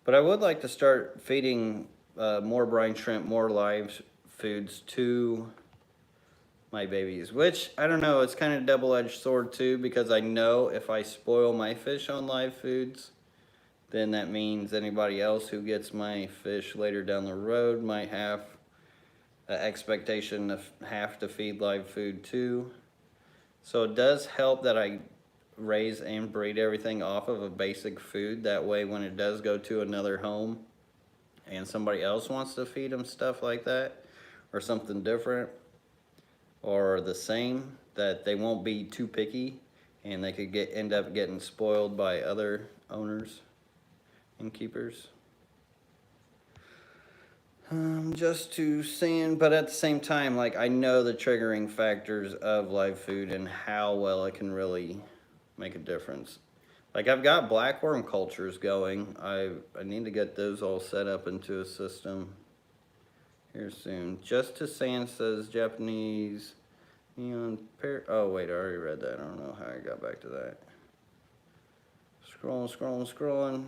But I would like to start feeding more brine shrimp, more live foods to my babies, which I don't know, it's kind of a double-edged sword too, because I know if I spoil my fish on live foods, then that means anybody else who gets my fish later down the road might have an expectation to have to feed live food too. So it does help that I raise and breed everything off of a basic food. That way when it does go to another home and somebody else wants to feed them stuff like that, or something different, or the same, that they won't be too picky and they could end up getting spoiled by other owners and keepers. Just to saying, but at the same time, like, I know the triggering factors of live food and how well it can really make a difference. Like, I've got blackworm cultures going. I need to get those all set up into a system here soon. Just to Sand says Japanese neon oh wait, I already read that. I don't know how I got back to that. Scrolling.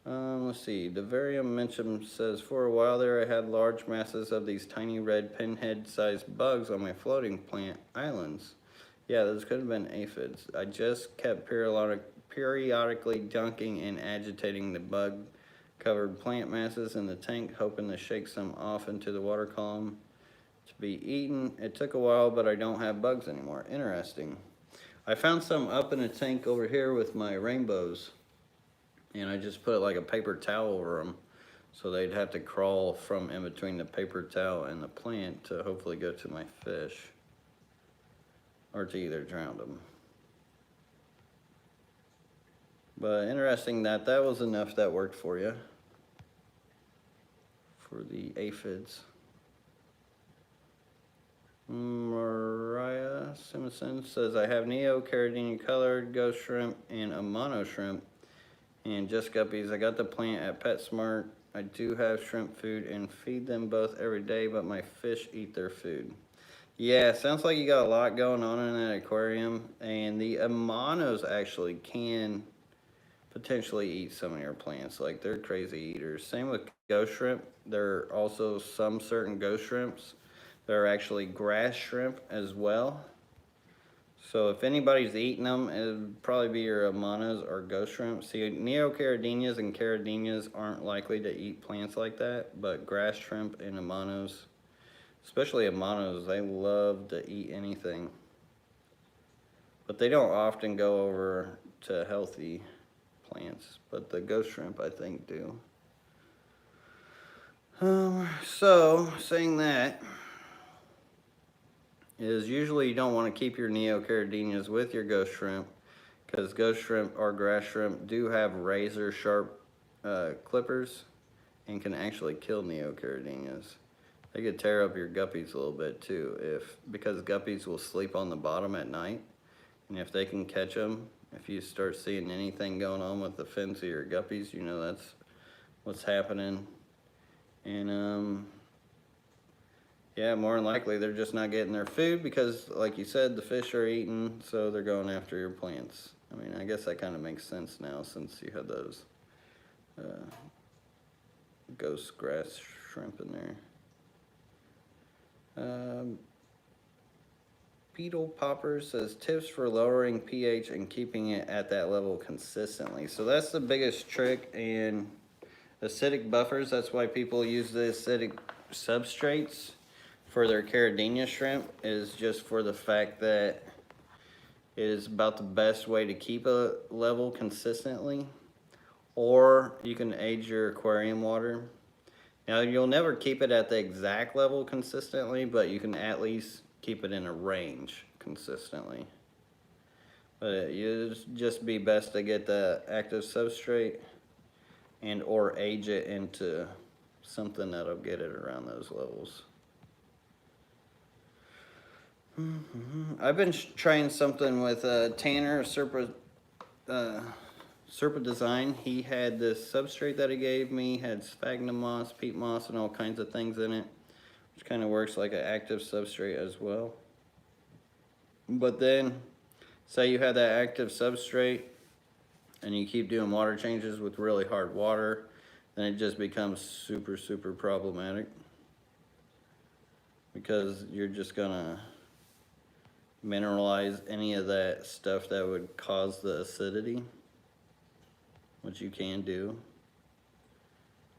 Let's see. Devarium Mention says, for a while there I had large masses of these tiny red pinhead-sized bugs on my floating plant islands. Yeah, those could have been aphids. I just kept periodically dunking and agitating the bug-covered plant masses in the tank, hoping to shake some off into the water column to be eaten. It took a while, but I don't have bugs anymore. Interesting. I found some up in a tank over here with my rainbows, and I just put like a paper towel over them, so they'd have to crawl from in between the paper towel and the plant to hopefully go to my fish, or to either drown them. But interesting that was enough that worked for you, for the aphids. Mariah Simpson says, I have neo-caridina colored ghost shrimp and a mono shrimp and just guppies. I got the plant at PetSmart. I do have shrimp food and feed them both every day, but my fish eat their food. Yeah, sounds like you got a lot going on in that aquarium, and the monos actually can potentially eat some of your plants. Like, they're crazy eaters. Same with ghost shrimp. There are also some certain ghost shrimps that are actually grass shrimp as well. So if anybody's eating them, it would probably be your monos or ghost shrimp. See, neocaridinias and caridinias aren't likely to eat plants like that, but grass shrimp and monos, especially monos, they love to eat anything. But they don't often go over to healthy plants, but the ghost shrimp I think do. So saying that is, usually you don't want to keep your neocaridinias with your ghost shrimp, because ghost shrimp or grass shrimp do have razor sharp clippers and can actually kill neocaridinias. They could tear up your guppies a little bit too, because guppies will sleep on the bottom at night, and if they can catch them, if you start seeing anything going on with the fins of your guppies, you know that's what's happening. And Yeah, more than likely they're just not getting their food because, like you said, the fish are eating, so they're going after your plants. I mean, I guess that kind of makes sense now since you had those ghost grass shrimp in there. Beetle Popper says tips for lowering pH and keeping it at that level consistently. So that's the biggest trick in acidic buffers. That's why people use the acidic substrates for their Caridina shrimp, is just for the fact that it is about the best way to keep a level consistently. Or you can age your aquarium water. Now you'll never keep it at the exact level consistently, but you can at least keep it in a range consistently. But it just be best to get the active substrate and or age it into something that'll get it around those levels. I've been trying something with Tanner, Serpa Design. He had this substrate that he gave me, had sphagnum moss, peat moss, and all kinds of things in it, which kind of works like an active substrate as well. But then, say you have that active substrate and you keep doing water changes with really hard water, then it just becomes super, super problematic, because you're just gonna mineralize any of that stuff that would cause the acidity, which you can do.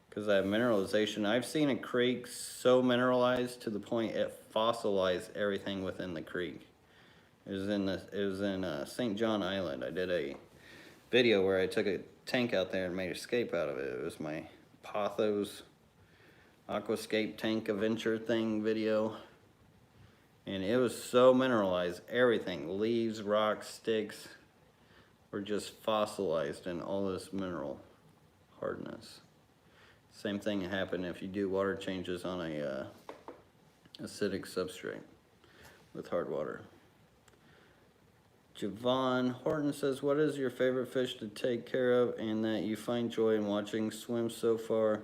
Because that mineralization, I've seen a creek so mineralized to the point it fossilized everything within the creek. It was in St. John Island. I did a video where I took a tank out there and made a scape out of it. It was my Pothos Aquascape tank adventure thing video. And it was so mineralized, everything, leaves, rocks, sticks, were just fossilized in all this mineral hardness. Same thing happened if you do water changes on a acidic substrate with hard water. Javon Horton says, what is your favorite fish to take care of and that you find joy in watching swim so far?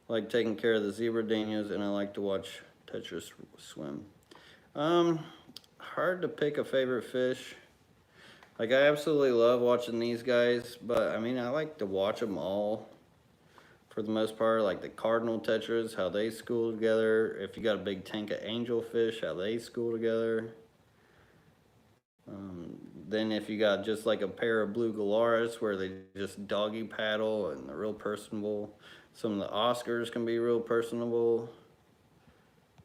I like taking care of the zebra danios, and I like to watch Tetras swim. Hard to pick a favorite fish. Like, I absolutely love watching these guys, but I mean, I like to watch them all for the most part. Like the cardinal tetras, how they school together. If you got a big tank of angelfish, how they school together. Then if you got just like a pair of blue galaras where they just doggy paddle and they're real personable. Some of the Oscars can be real personable.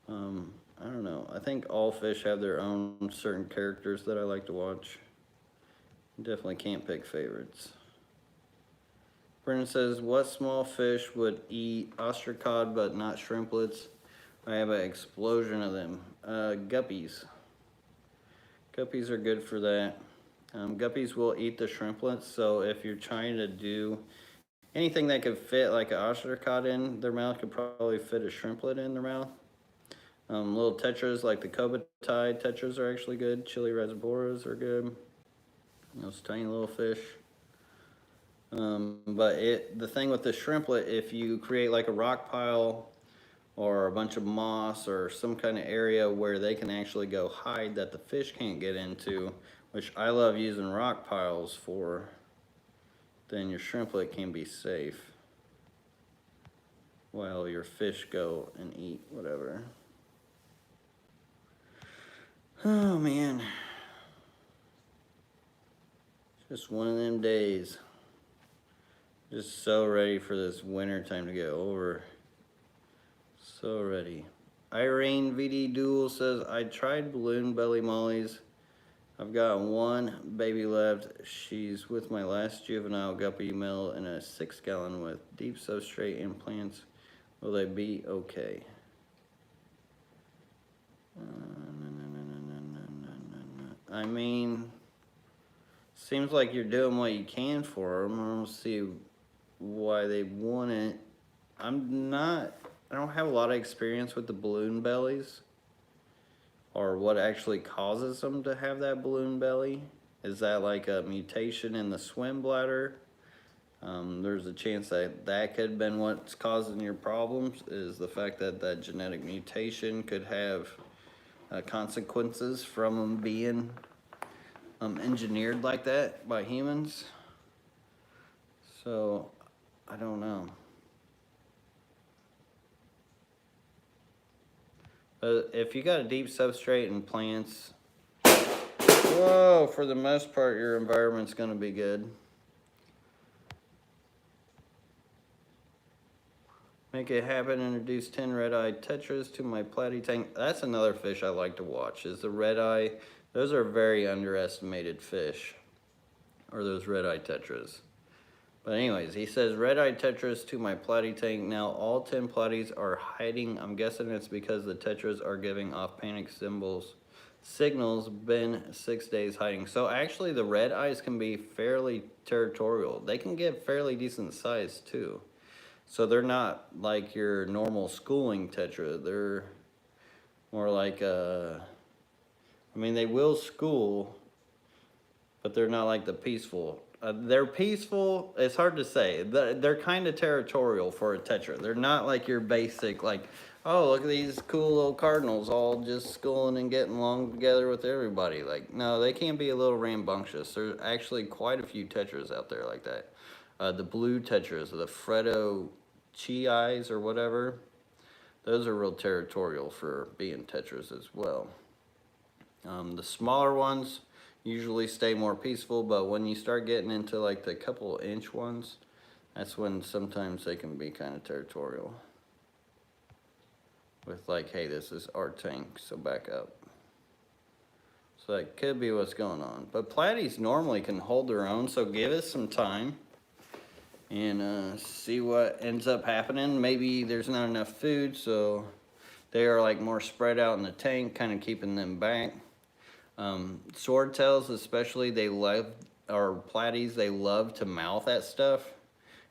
I don't know. I think all fish have their own certain characters that I like to watch. Definitely can't pick favorites. Brennan says, what small fish would eat ostracod but not shrimplets? I have an explosion of them. Guppies. Guppies are good for that. Guppies will eat the shrimplets, so if you're trying to do anything that could fit like an ostracod in their mouth, could probably fit a shrimplet in their mouth. Little tetras like the Kobatai tetras are actually good. Chili Rasboras are good. Those tiny little fish. But the thing with the shrimplet, if you create like a rock pile or a bunch of moss or some kind of area where they can actually go hide that the fish can't get into, which I love using rock piles for, then your shrimplet can be safe while your fish go and eat whatever. Oh man, just one of them days. Just so ready for this winter time to get over. So ready. Irene VD Duel says, I tried balloon belly mollies. I've got one baby left. She's with my last juvenile guppy mill in a 6-gallon with deep substrate implants. Will they be okay? I mean, seems like you're doing what you can for them. I don't see why they wouldn't. I don't have a lot of experience with the balloon bellies or what actually causes them to have that balloon belly. Is that like a mutation in the swim bladder? There's a chance that that could have been what's causing your problems, is the fact that that genetic mutation could have consequences from them being engineered like that by humans. So, I don't know. If you got a deep substrate and plants, whoa, for the most part, your environment's going to be good. Make it happen, introduce 10 red-eyed tetras to my platy tank. That's another fish I like to watch, is the red-eye. Those are very underestimated fish, or those red-eyed tetras. But anyways, he says, red-eyed tetras to my platy tank. Now all 10 platies are hiding. I'm guessing it's because the tetras are giving off panic signals. Been 6 days hiding. So actually the red eyes can be fairly territorial. They can get fairly decent size too. So they're not like your normal schooling tetra. They're more like I mean, they will school, but they're not like the peaceful. They're peaceful. It's hard to say. They're kind of territorial for a tetra. They're not like your basic, like, oh, look at these cool little cardinals all just schooling and getting along together with everybody. Like, no, they can be a little rambunctious. There's actually quite a few tetras out there like that. The blue tetras, the Freddo Chi-eyes or whatever, those are real territorial for being tetras as well. The smaller ones usually stay more peaceful, but when you start getting into like the couple inch ones, that's when sometimes they can be kind of territorial. With like, hey, this is our tank, so back up. So that could be what's going on. But platies normally can hold their own, so give it some time and see what ends up happening. Maybe there's not enough food, so they are like more spread out in the tank, kind of keeping them back. Swordtails especially, they love, or platies, they love to mouth at stuff,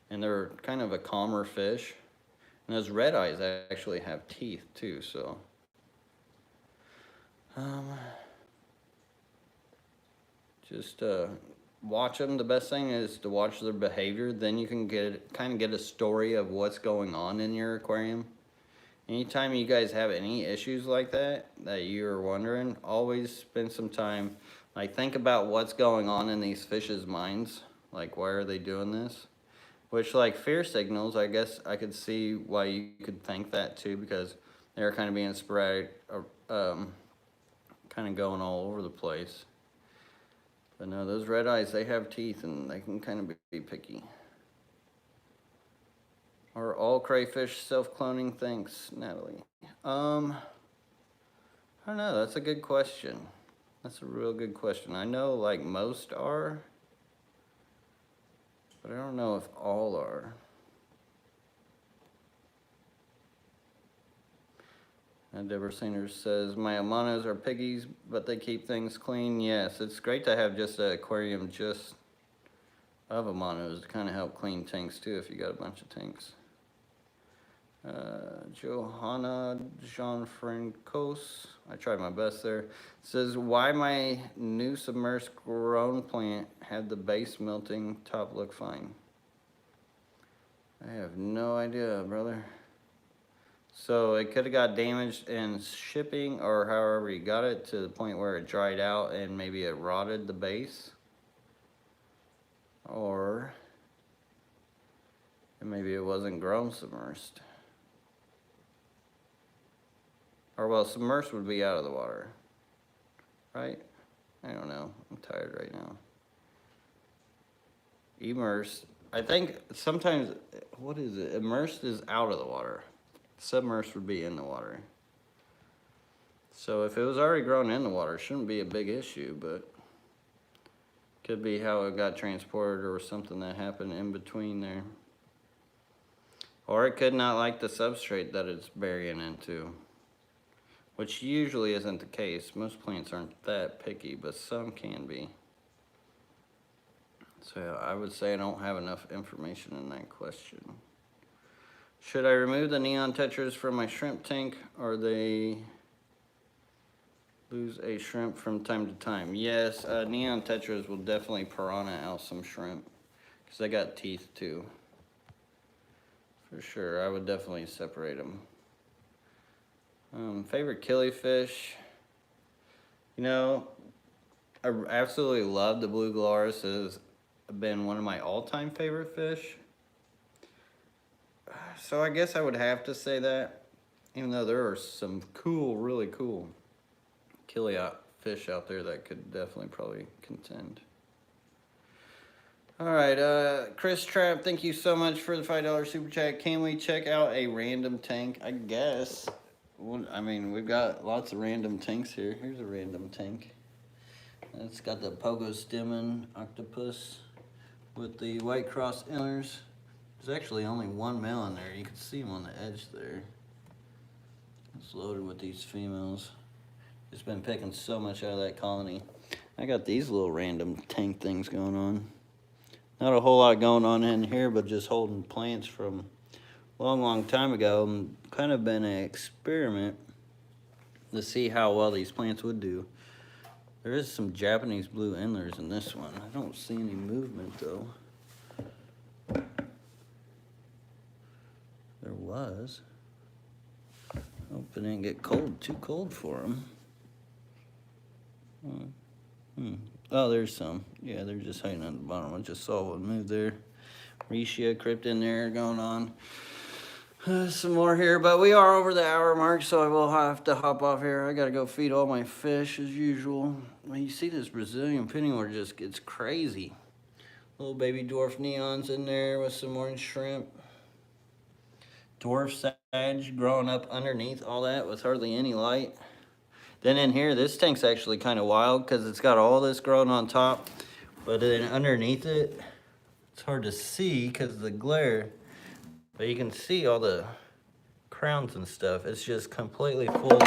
and they're kind of a calmer fish. And those red eyes actually have teeth too, so just watch them. The best thing is to watch their behavior. Then you can kind of get a story of what's going on in your aquarium. Anytime you guys have any issues like that you're wondering, always spend some time, like, think about what's going on in these fish's minds. Like, why are they doing this? Which, like, fear signals, I guess I could see why you could think that too, because they're kind of being sporadic, kind of going all over the place. But no, those red eyes, they have teeth and they can kind of be picky. Are all crayfish self-cloning? Thanks, Natalie. I don't know. That's a good question. That's a real good question. I know like most are, but I don't know if all are. And Deborah Sanders says, my Amanos are piggies, but they keep things clean. Yes, it's great to have just an aquarium just of Amanos to kind of help clean tanks too if you got a bunch of tanks. Johanna Jean-Francos, I tried my best there, says, why my new submerged grown plant had the base melting, top look fine? I have no idea, brother. So it could have got damaged in shipping, or however you got it, to the point where it dried out and maybe it rotted the base. Or maybe it wasn't grown submerged. Or, well, submerged would be out of the water, right? I don't know. I'm tired right now. Immersed. I think sometimes, what is it? Immersed is out of the water. Submerged would be in the water. So if it was already grown in the water, it shouldn't be a big issue, but could be how it got transported or something that happened in between there. Or it could not like the substrate that it's burying into, which usually isn't the case. Most plants aren't that picky, but some can be. So I would say I don't have enough information in that question. Should I remove the neon tetras from my shrimp tank, or they lose a shrimp from time to time? Yes, neon tetras will definitely piranha out some shrimp, because they got teeth too. For sure, I would definitely separate them. Favorite killifish? You know, I absolutely love the blue gularis. It has been one of my all-time favorite fish. So I guess I would have to say that, even though there are some cool, really cool fish out there that could definitely probably contend. All right, Chris Trapp, thank you so much for the $5 super chat. Can we check out a random tank? I guess. Well, I mean, we've got lots of random tanks here. Here's a random tank. It's got the pogo stimming octopus with the white cross antlers. There's actually only one male in there. You can see him on the edge there. It's loaded with these females. It's been picking so much out of that colony. I got these little random tank things going on. Not a whole lot going on in here, but just holding plants from a long time ago. And kind of been an experiment to see how well these plants would do. There is some Japanese blue endlers in this one. I don't see any movement though. There was. Hope it didn't get too cold for them. Oh, there's some. Yeah, they're just hiding on the bottom. I just saw one move there. Rhetia crept in there going on. Some more here, but we are over the hour mark, so I will have to hop off here. I gotta go feed all my fish as usual. Well, you see this Brazilian penguin just gets crazy. Little baby dwarf neons in there with some orange shrimp. Dwarf sage growing up underneath all that with hardly any light. Then in here, this tank's actually kind of wild because it's got all this growing on top, but then underneath it, it's hard to see because of the glare, but you can see all the crowns and stuff. It's just completely full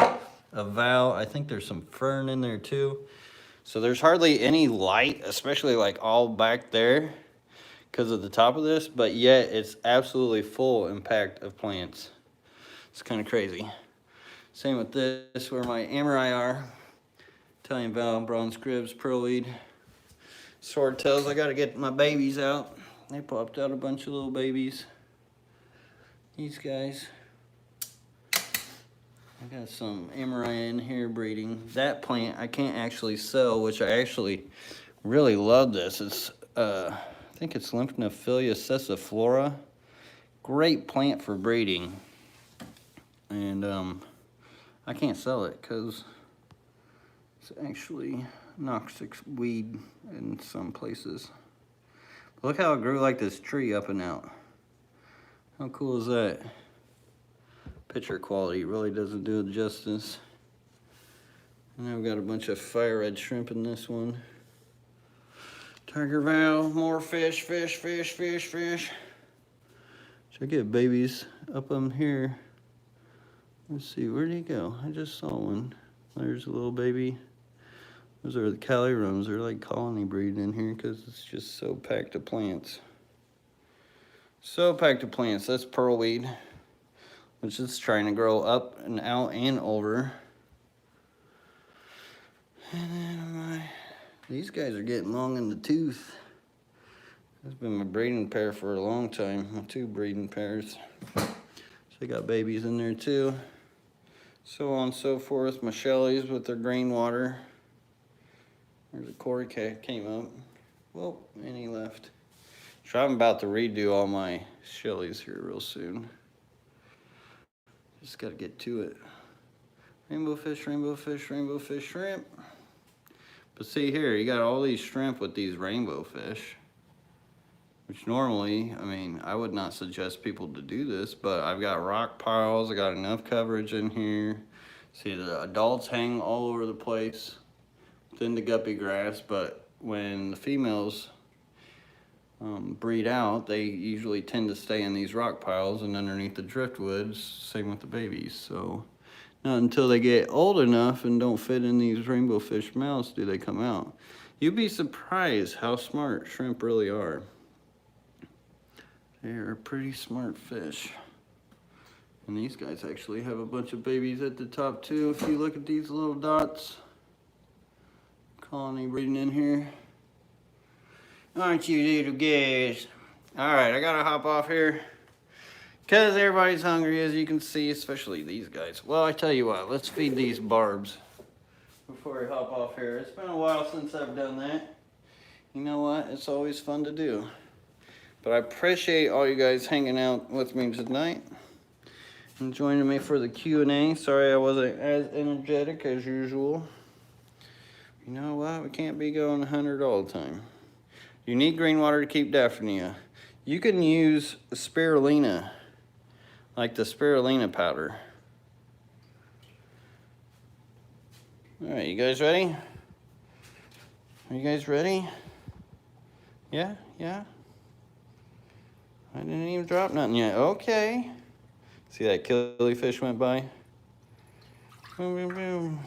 of vow. I think there's some fern in there too. So there's hardly any light, especially like all back there because of the top of this, but yet it's absolutely full and packed of plants. It's kind of crazy. Same with this, where my ameri are. Italian Val, bronze cribs, pearlweed, swordtails. I gotta get my babies out. They popped out a bunch of little babies. These guys. I got some ameri in here breeding. That plant I can't actually sell, which I actually really love this. It's, I think it's Lymphnophilia sessiflora. Great plant for breeding. And, I can't sell it because it's actually noxious weed in some places. But look how it grew like this tree up and out. How cool is that? Picture quality really doesn't do it justice. And then we've got a bunch of fire red shrimp in this one. Tiger Val, more fish. Should I get babies up on here? Let's see, where'd he go? I just saw one. There's a little baby. Those are the calirums. They're like colony breeding in here because it's just so packed of plants. So packed of plants. That's pearlweed, which is trying to grow up and out and over. And then these guys are getting long in the tooth. That's been my breeding pair for a long time. My two breeding pairs. So they got babies in there too. So on and so forth. My Shelleys with their green water. There's a Corey cat came up. Well, and he left. So I'm about to redo all my Shelleys here real soon. Just got to get to it. Rainbow fish, shrimp. But see here, you got all these shrimp with these rainbow fish. Which normally, I mean, I would not suggest people to do this, but I've got rock piles, I got enough coverage in here. See, the adults hang all over the place within the guppy grass, but when the females breed out, they usually tend to stay in these rock piles and underneath the driftwoods, same with the babies. So not until they get old enough and don't fit in these rainbow fish mouths do they come out. You'd be surprised how smart shrimp really are. They're a pretty smart fish. And these guys actually have a bunch of babies at the top too. If you look at these little dots, colony breeding in here. Aren't you little guys? All right, I gotta hop off here because everybody's hungry, as you can see, especially these guys. Well, I tell you what, let's feed these barbs before we hop off here. It's been a while since I've done that. You know what? It's always fun to do. But I appreciate all you guys hanging out with me tonight and joining me for the Q&A. Sorry I wasn't as energetic as usual. You know what? We can't be going 100 all the time. You need green water to keep Daphnia. You can use spirulina, like the spirulina powder. All right, you guys ready? Are you guys ready? Yeah? Yeah? I didn't even drop nothing yet. Okay. See that killifish went by? Boom, boom, boom.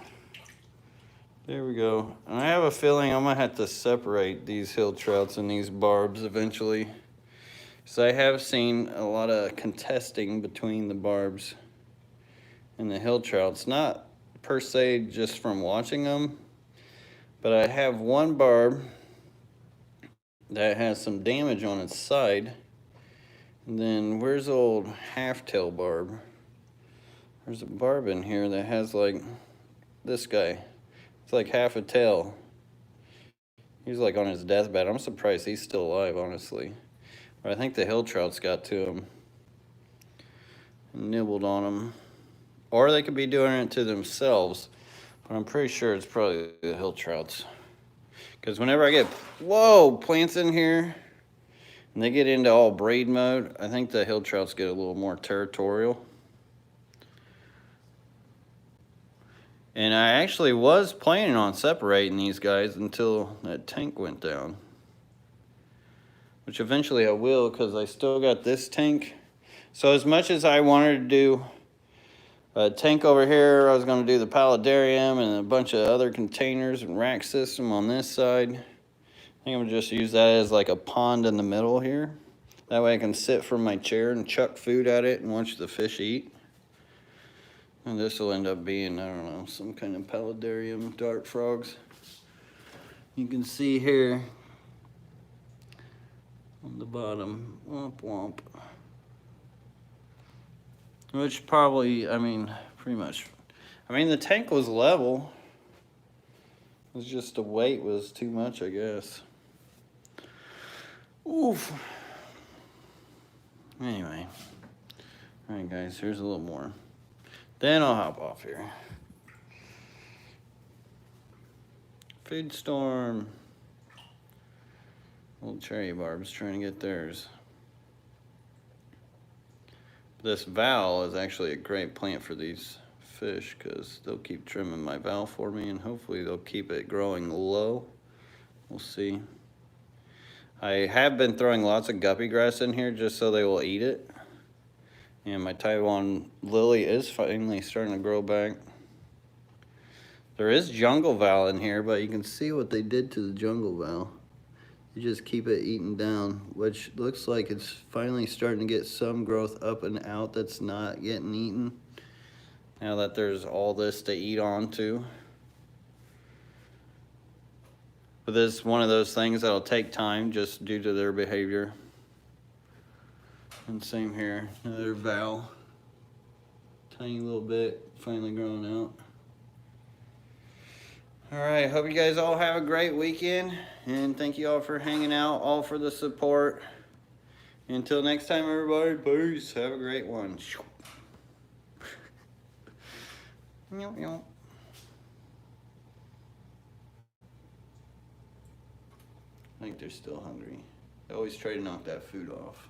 There we go. And I have a feeling I'm gonna have to separate these hill trouts and these barbs eventually. So I have seen a lot of contesting between the barbs and the hill trouts. Not per se just from watching them, but I have one barb that has some damage on its side. And then where's the old half-tail barb? There's a barb in here that has like this guy. It's like half a tail. He's like on his deathbed. I'm surprised he's still alive, honestly. But I think the hill trouts got to him and nibbled on him. Or they could be doing it to themselves. But I'm pretty sure it's probably the hill trouts. Because whenever I get, whoa, plants in here, and they get into all breed mode, I think the hill trouts get a little more territorial. And I actually was planning on separating these guys until that tank went down. Which eventually I will, because I still got this tank. So as much as I wanted to do a tank over here, I was going to do the paludarium and a bunch of other containers and rack system on this side. I think I'm going to just use that as like a pond in the middle here. That way I can sit from my chair and chuck food at it and watch the fish eat. And this will end up being, I don't know, some kind of paludarium dart frogs. You can see here on the bottom, womp womp. Which probably, I mean, pretty much. I mean, the tank was level. It was just the weight was too much, I guess. Oof. Anyway. All right, guys, here's a little more. Then I'll hop off here. Feed storm. Old cherry barb's trying to get theirs. This valve is actually a great plant for these fish because they'll keep trimming my valve for me and hopefully they'll keep it growing low. We'll see. I have been throwing lots of guppy grass in here just so they will eat it. And my Taiwan lily is finally starting to grow back. There is jungle val in here, but you can see what they did to the jungle val. You just keep it eaten down, which looks like it's finally starting to get some growth up and out that's not getting eaten. Now that there's all this to eat on too. But this is one of those things that'll take time just due to their behavior. And same here, another val. Tiny little bit, finally growing out. All right, hope you guys all have a great weekend. And thank you all for hanging out, all for the support. Until next time, everybody, peace. Have a great one. I think they're still hungry. I always try to knock that food off.